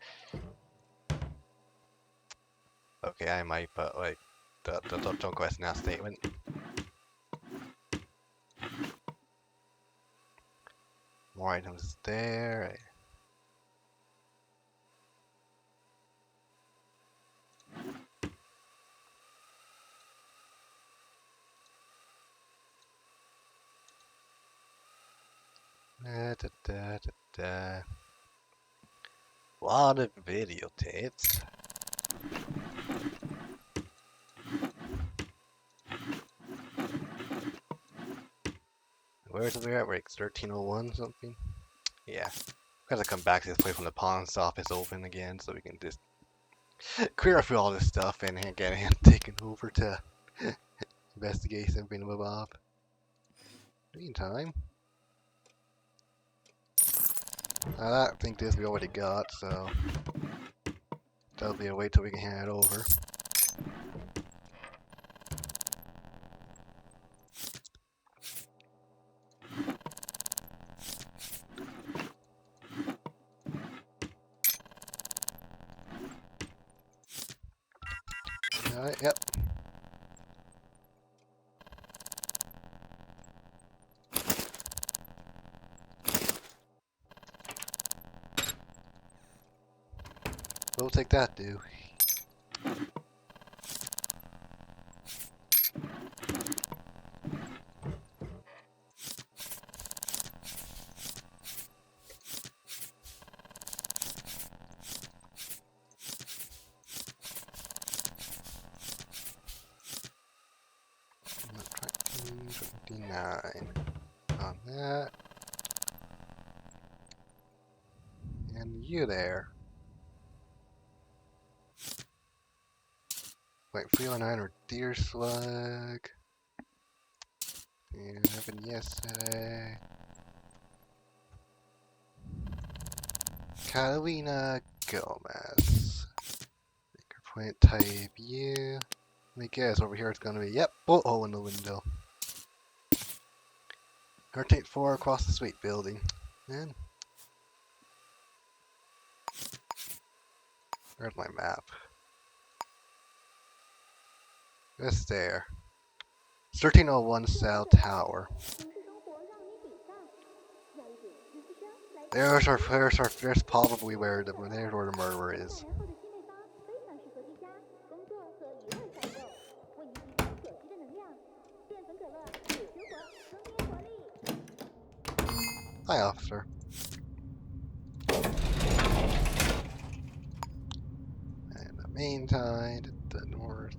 Okay, I might, but like, don't question that statement. More items there. Da. Lot of videotapes. Where's the at? Like 1301 something? Yeah. Gotta come back to this place when the pawn shop is open again, so we can just clear through all this stuff and get him taken over to investigate something with Bob. Meantime, I don't think this we already got, so that'll be a wait till we can hand it over. Alright, yep. We'll take that, dude. $29 on that. And you there. Wait, 309 or Deer Slug. Yeah, happened yesterday. Catalina Gomez. Fingerprint type you. Let me guess, over here it's gonna be, yep, bullet hole in the window. Rotate 4 across the suite building. And where's my map? It's there. 1301 South Tower. There's probably where the murderer is. Hi, officer. And the main tide to the north.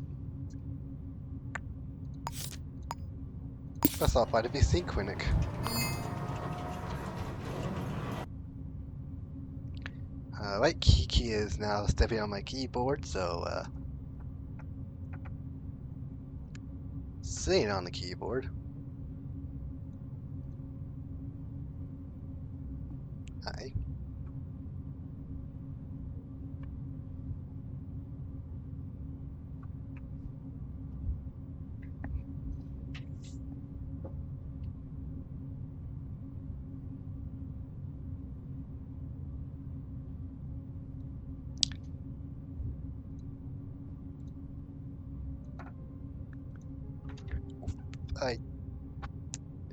That's off by the BC Clinic. Right, Kiki is now stepping on my keyboard, so sitting on the keyboard. Hi.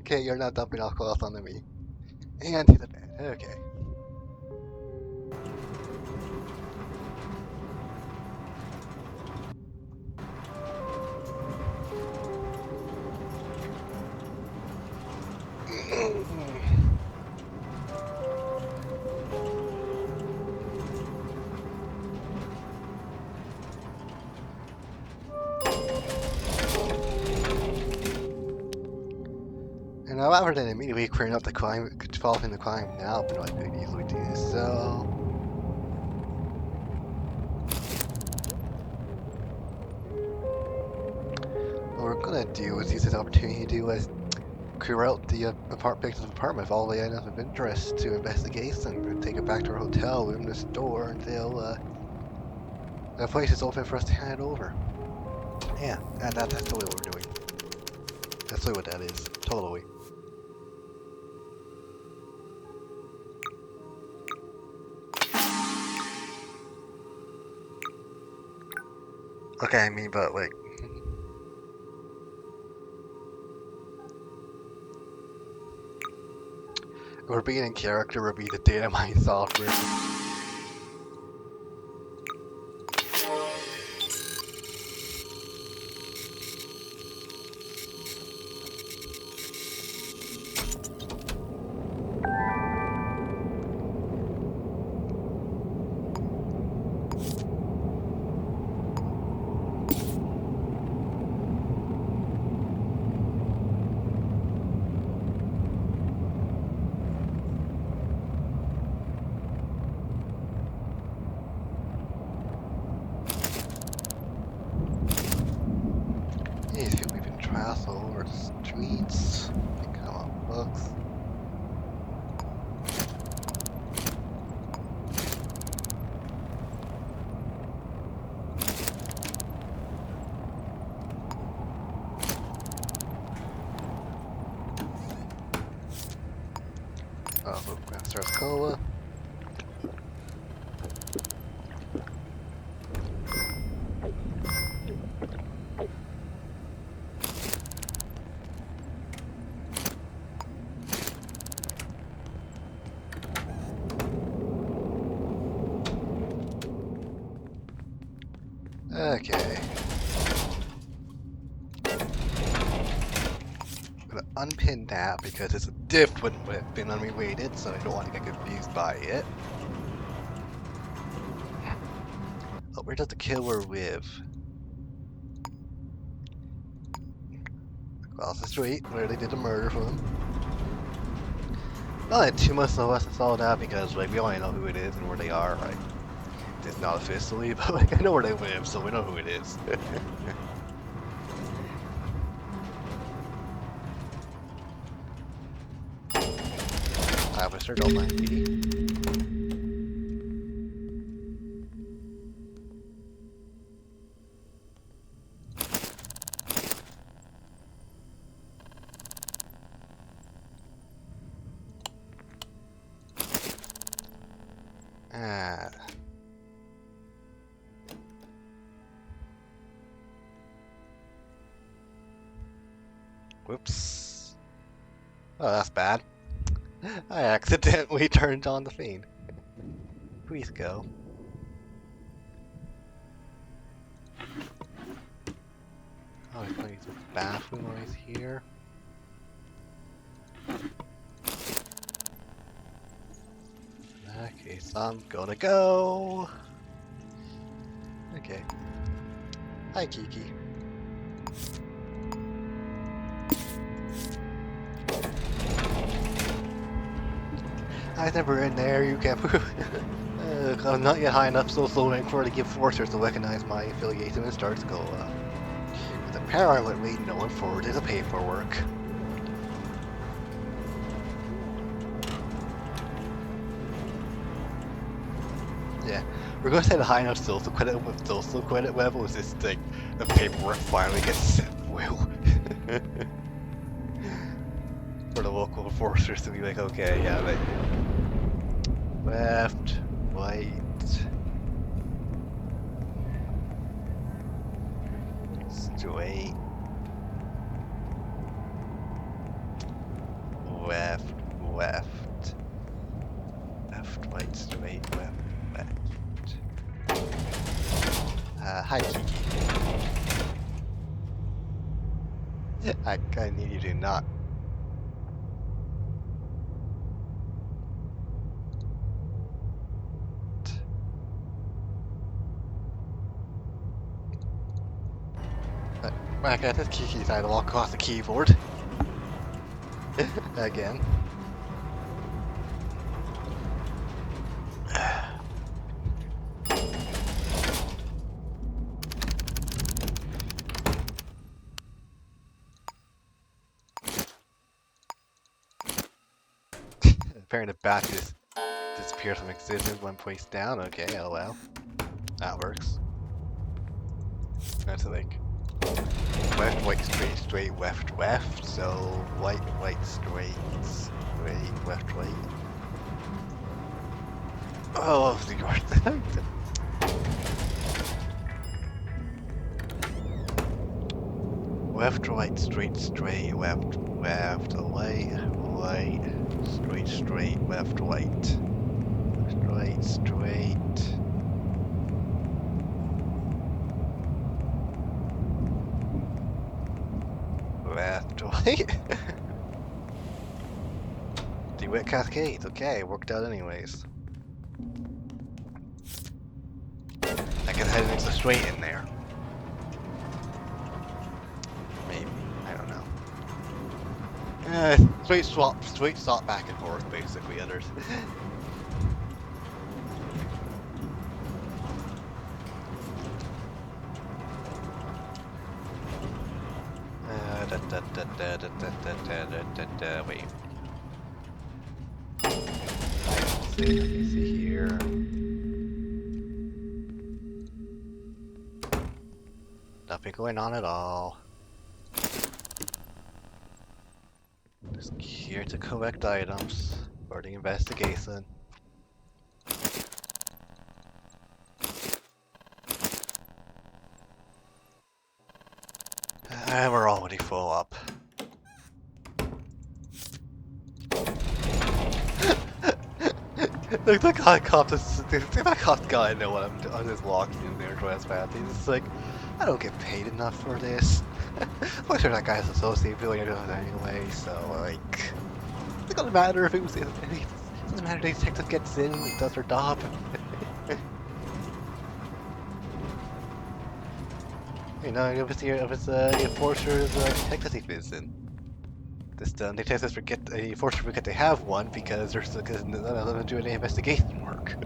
Okay, you're not dumping alcohol onto me. And to the bed. Okay. rather than immediately clearing up the crime, solving the crime now, but I could easily do so. What we're gonna do is use this opportunity to clear out the pictures of the apartment with all the items of interest to investigation and take it back to our hotel room, the store, until the place is open for us to hand it over. Yeah, and that's totally what we're doing. That's totally what that is. Totally. Okay, I mean, but like, we're being in character, would be the data mine software. These people even trash all over the streets. Come on, books. Oh, look, Grandstars Cola. Okay. I'm gonna unpin that because it's a different weapon unrelated, so I don't want to get confused by it. Oh, where does the killer live? Across the street, where they did the murder for him. Not too much of us to solve that because like we only know who it is and where they are, right? It's not officially, but like I know where they live, so we know who it is. Officer, don't mind me. Ah. Whoops. Oh, that's bad. I accidentally turned on the feed. Please go. Oh, he's going to use the bathroom while he's here. Okay, so I'm gonna go. Okay. Hi, Kiki. I was never in there, you can't. I'm not yet high enough social rank for the Gift Forcers to recognize my affiliation with Star Scola. But apparently, no one forwarded the paperwork. Yeah, we're going to say the high enough social credit level is this thing. The paperwork finally gets sent through. For the local enforcers to be like, okay, yeah, like left, right, straight, left, left, left, right, straight, left, left. Hi, Kiki. I need you to not. I got this Kiki side all across the keyboard. Again. Apparently the bat just disappears from existence when placed down. Okay, oh well. That works. That's like left, white, straight, straight, left, left. So white, white, straight, straight, left, right. Oh, the left, right, straight, straight, left, left, right, right, straight, straight, left, right, right, straight. Left, right. DeWitt Cascades. Okay, worked out anyways. I can head into straight in there. Maybe. I don't know. Straight swap back and forth, basically, others. Wait. Let me see here. Nothing going on at all. Just here to collect items for the investigation. And we're already full up. Look, the cop guy know what I'm just walking in there trespassing. It's like, I don't get paid enough for this. I'm sure that guy's associated with it anyway, so like, it doesn't matter if it was. It doesn't matter if the detective gets in and does her job. You know, if it's the enforcer's detective he fits in. This detectives forget the enforcer forget they have one because none of them do any investigation work.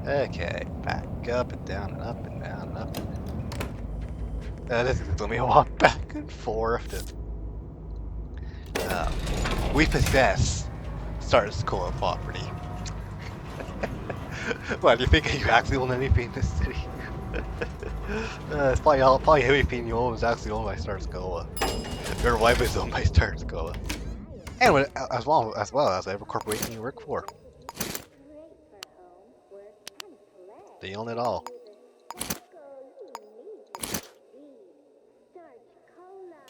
Okay, back up and down and up and down and up and down. This is gonna be a walk back and forth. We possess Stars Cola property. Why do you think you actually own anything in this city? It's probably everything you own is actually owned by Stars Cola. Your wife is owned by Stars Cola. And as well as whatever corporation you work for. Great for home, work, and play. They own it all. Starch Cola.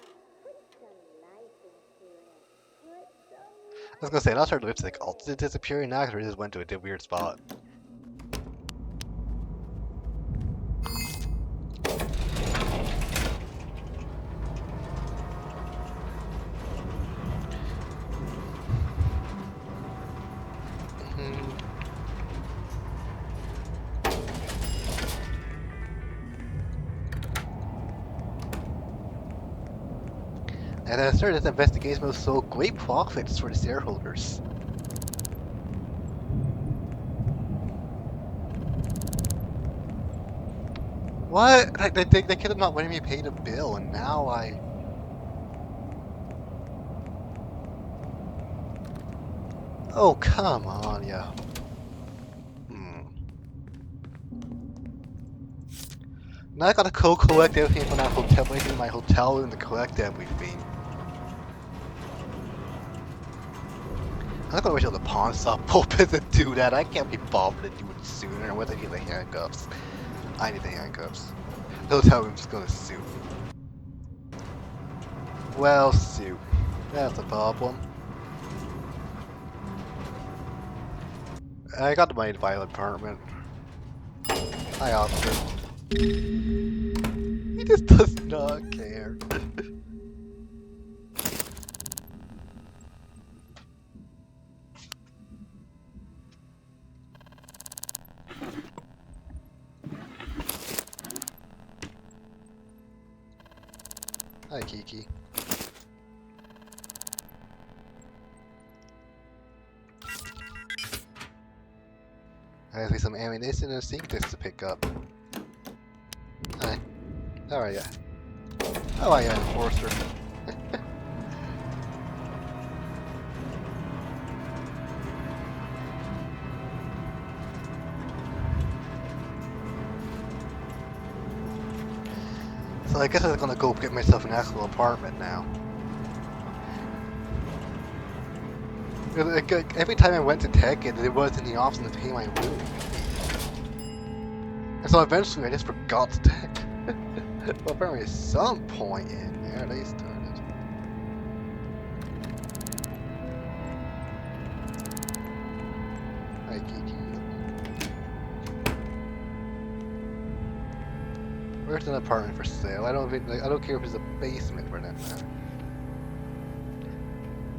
Put some life into it. Put some I was gonna say, not sure the lipstick all disappearing now, or just went to a weird spot. And then I started this investigation with so great profits for the shareholders. What? Like, they could have not letting me pay the bill, and now I... Oh, come on, yeah. Now I gotta collect everything from that hotel, everything in my hotel room to collect everything. I'm not gonna wait till the pawn shop opens to do that. I can't be bothered to do it sooner. What I need the handcuffs. I need the handcuffs. The hotel room's just gonna sue. Well, sue. That's a problem. I got the money to buy an apartment. Hi, officer. He just does not care. Hi, Kiki. I see some ammunition and a sink disc to pick up. Hi. How are ya? How are ya, Enforcer? So I guess I'm gonna go get myself an actual apartment now. Every time I went to tech it, there wasn't the option to pay my room. And so eventually I just forgot to tech. Well, apparently at some point in there they started. Hi, Kiki. Where's an apartment for sale? I don't care if it's a basement for that matter.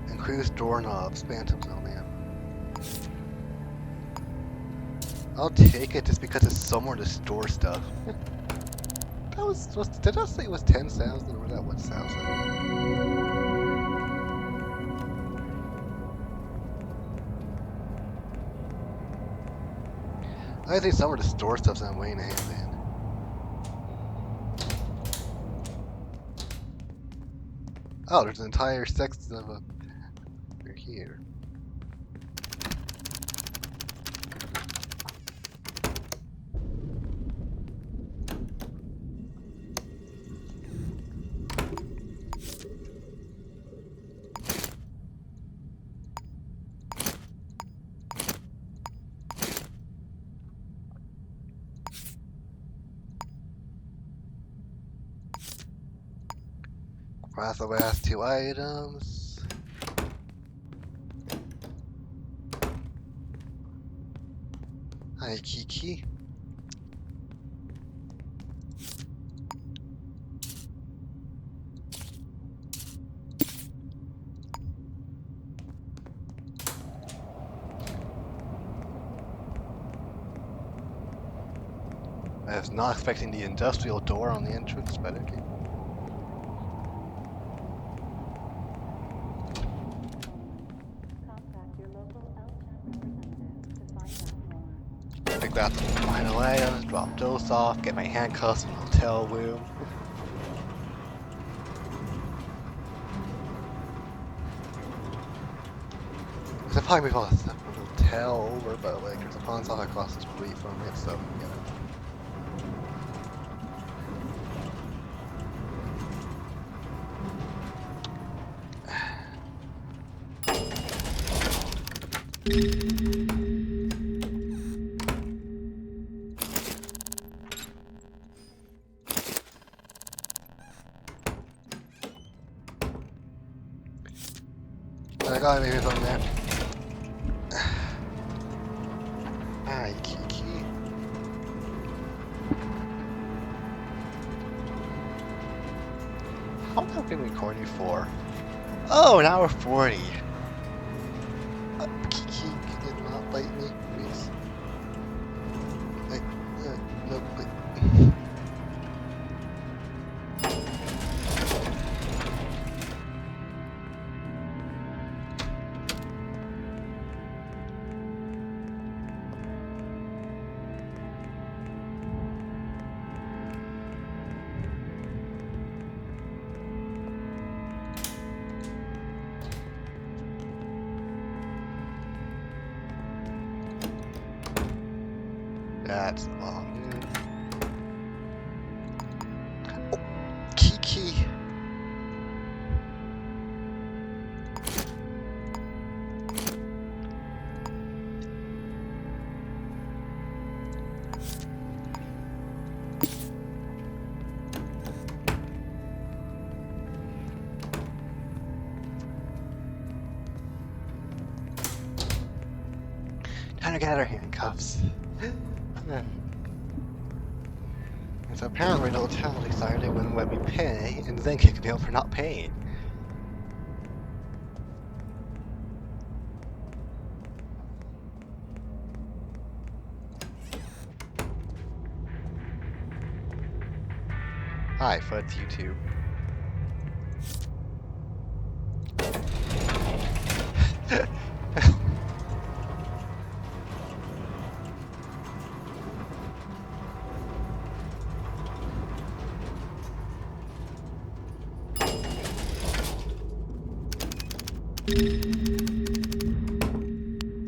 Increased doorknobs, phantoms, oh man. I'll take it just because it's somewhere to store stuff. Did I say it was 10,000 or was that 1,000? I think somewhere to store stuff so I'm waiting to hand in. Oh, there's an entire section of a... We're here. Cross the last 2 items. Hi, Kiki. I was not expecting the industrial door on the entrance, but okay. Contact your local LCHAP representative to find out more. Pick out the final items, drop those off, get my handcuffs in the hotel room. There's probably a hotel over, but like there's a pawn shop across the street from it, so you know. I got maybe from there. Hi, Kiki. How long have I been recording for? Oh, an hour 40. Kiki, can you not bite me, please? Like, no, but. That's long. Oh, Kiki. Time to get out of handcuffs. And so apparently the hotel decided they wouldn't let me pay and then kicked me out for not paying. Hi, Fudge, you too. Oh,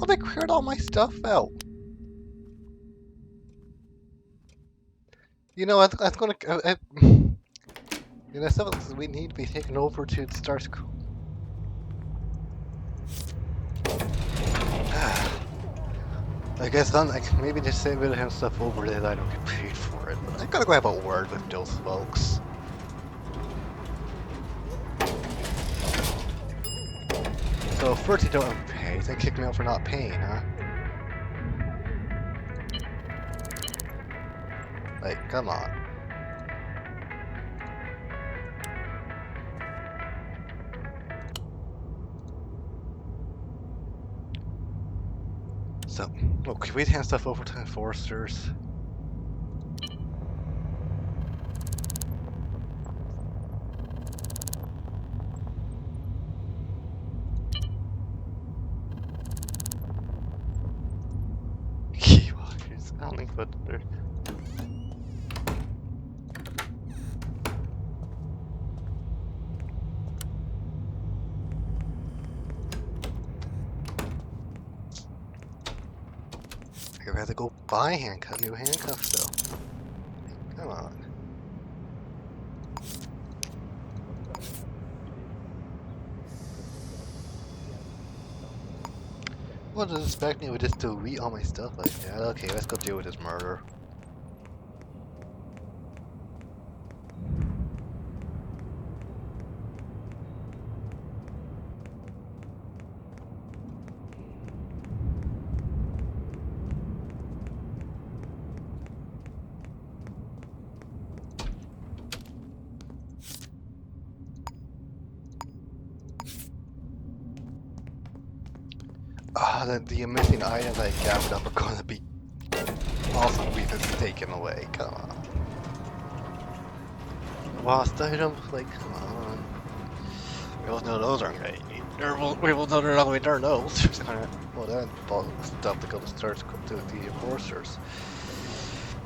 they cleared all my stuff out. You know, I'm gonna. You know, some of we need to be taken over to start school. I guess I'm like maybe just say a bit of stuff over that I don't get paid for it. But I gotta go have a word with those folks. So first you don't have to pay, then kick me out for not paying, huh? Like, come on. So, well, could we hand stuff over to enforcers? Keywalkers, I don't think that they're... I have to go buy new handcuffs though. Come on. Wasn't expecting it would just delete all my stuff like that. Okay, let's go deal with this murder. Ah, the missing items I gathered up are going to be also be just taken away. Come on. Lost items, like, come on. We all know those aren't gonna eat. We will know they're not gonna turn those. Well, then, stuff to go to start to the enforcers.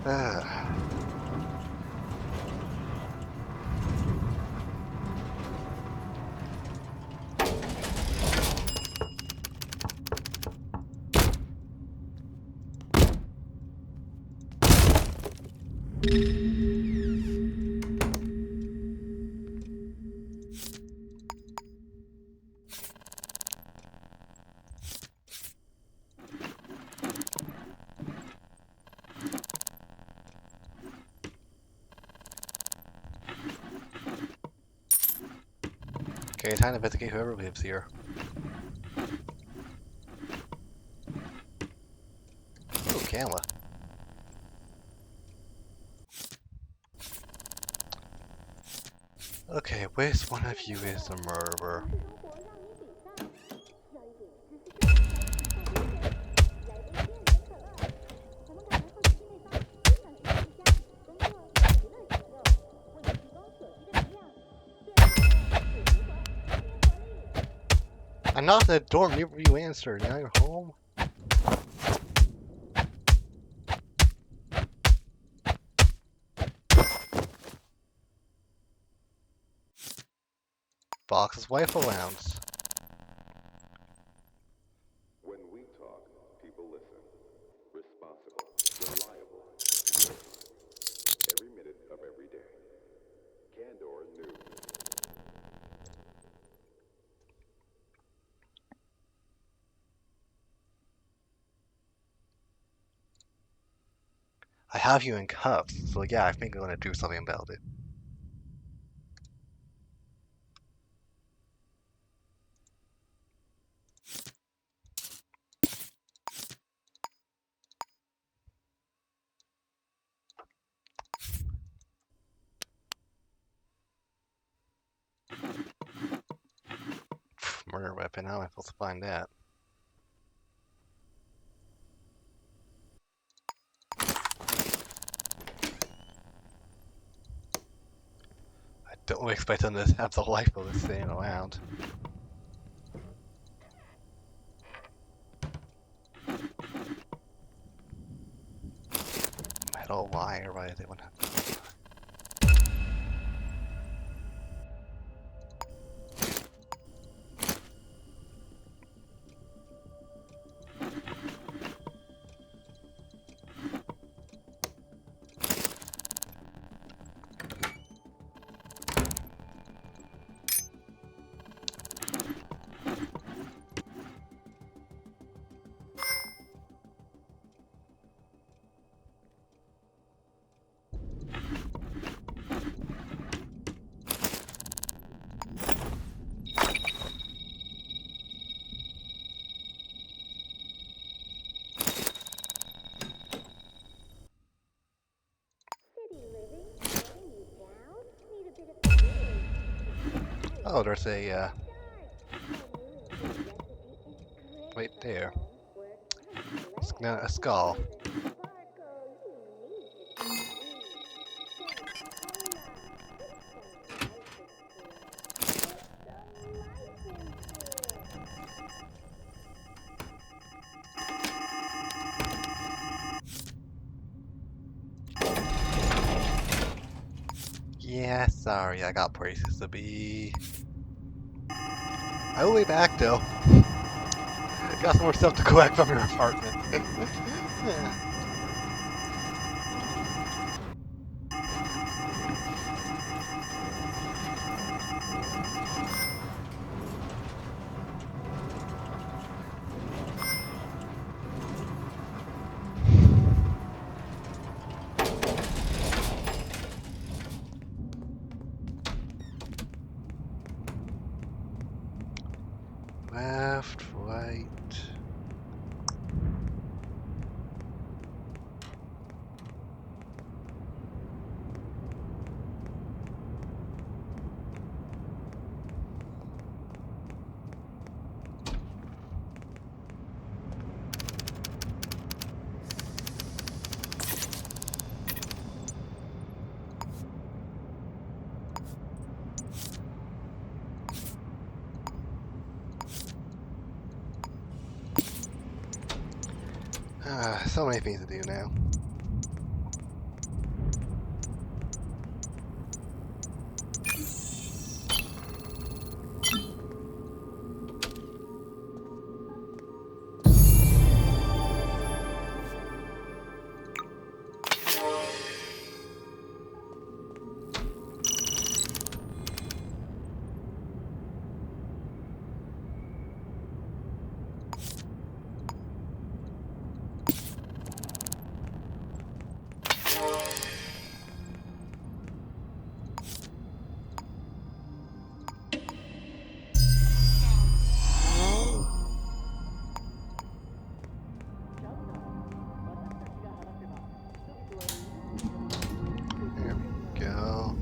Ah. Okay, time to investigate whoever lives here. Oh, camera. Okay, which one of you is the murderer? I knocked on the door, you answered. Now you're home? Fox's wife allowance. When we talk, people listen. Responsible, reliable, loyal. Every minute of every day. Candor News. I have you in cuffs, so yeah, I think I'm gonna do something about it. Murder weapon, how am I supposed to find that? I don't expect them to have the life of this thing around. why, or why do they want to? City living slowing you down? Need a bit of feeling. Oh, there's a Our new and good recipe is great right for there. home, work, and play. A skull. With a sparkle you need to succeed. Coca-Cola. Yeah, sorry, I got places to be. I will be back though. Got some more stuff to collect from your apartment. Yeah. Left, right. So many things to do now. There we go.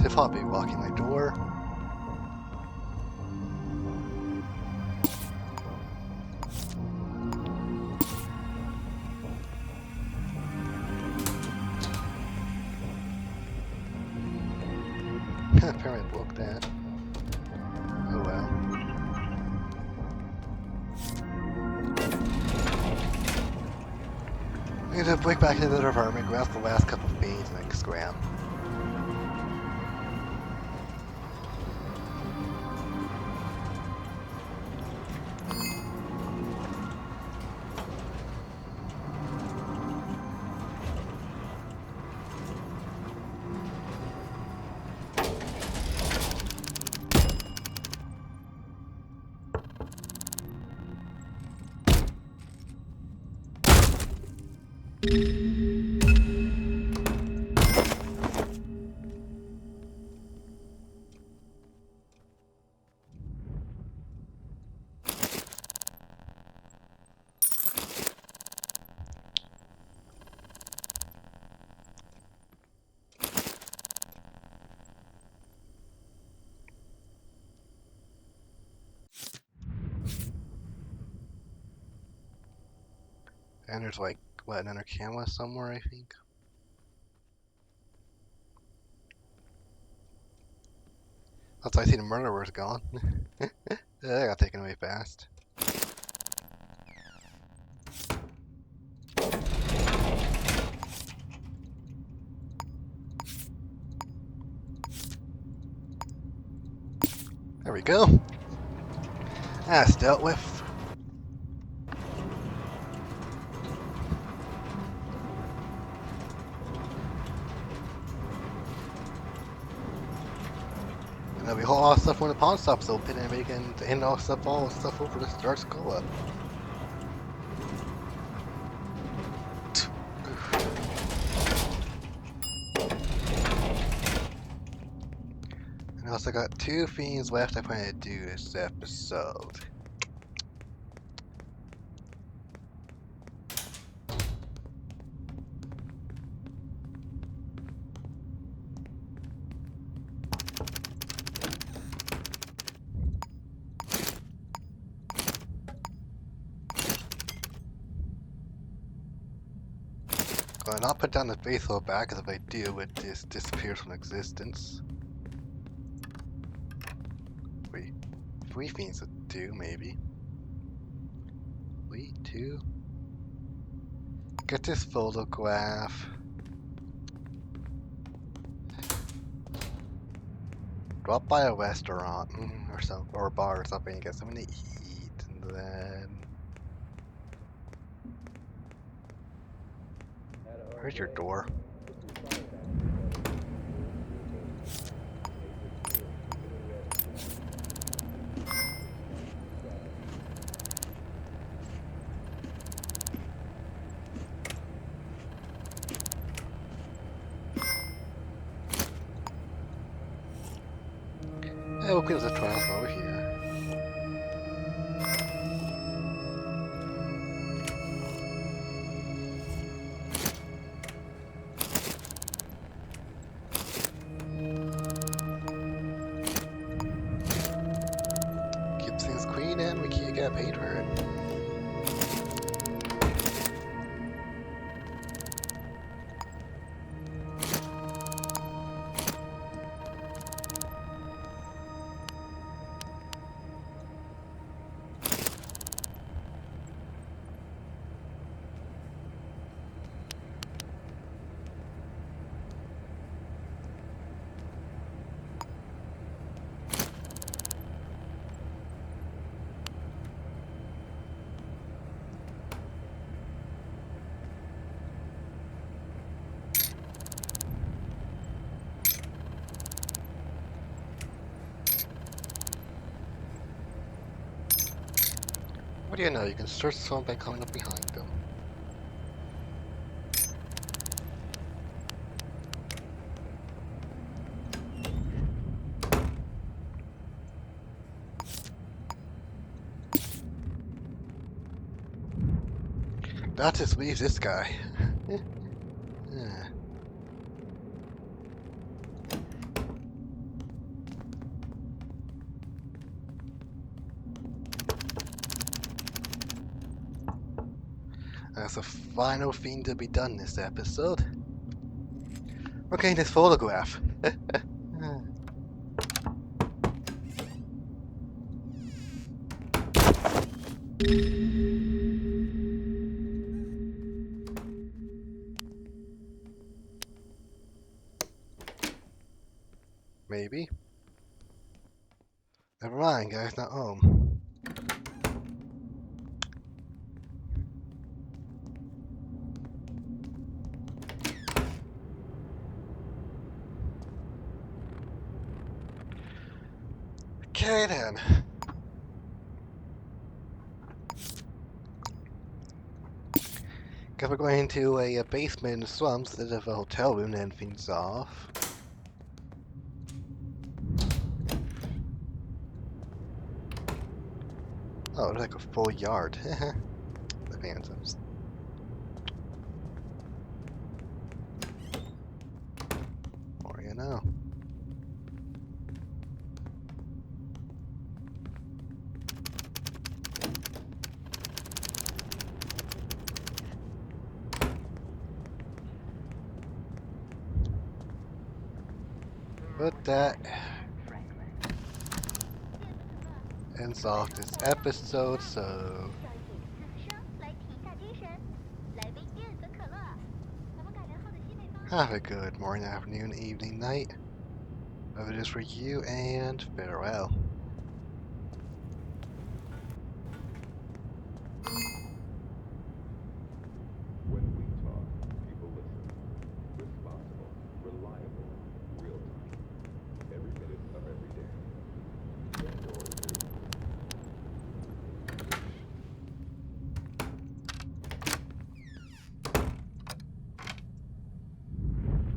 Should probably be locking my door. Apparently I broke that. Oh well. I'm gonna break back into the apartment, grab the last couple of beans, and then scram. And there's like, what, another camera somewhere, I think? That's why I see the murderer's gone. That got taken away fast. There we go. That's dealt with. And then we haul all stuff when the pawn shop's open and we can hand all stuff over to start school up. And I also got 2 fiends left I plan to do this episode. I'll not put down the baseball bat, because if I do, it just disappears from existence. 3 fiends would do, maybe. 3, 2. Get this photograph. Drop by a restaurant or a bar or something and get something to eat, and then. Where's your door? We'll clear the trials over here. Keeps things clean and we can't get paid for it. What do you know? You can search someone by coming up behind them. That just leaves this guy. Yeah. That's the final thing to be done this episode. Okay, this photograph. Maybe. Never mind, guys, not home. Okay then. Guess we're going into a basement in the slums instead of a hotel room to end things off. Oh, it's like a full yard. The phantoms. Or you know. But that ends off this episode, so 小姐此生来提一下精神，来杯电子可乐，咱们改良后的西北风。 have a good morning, afternoon, evening, night. Whatever it is for you, and farewell.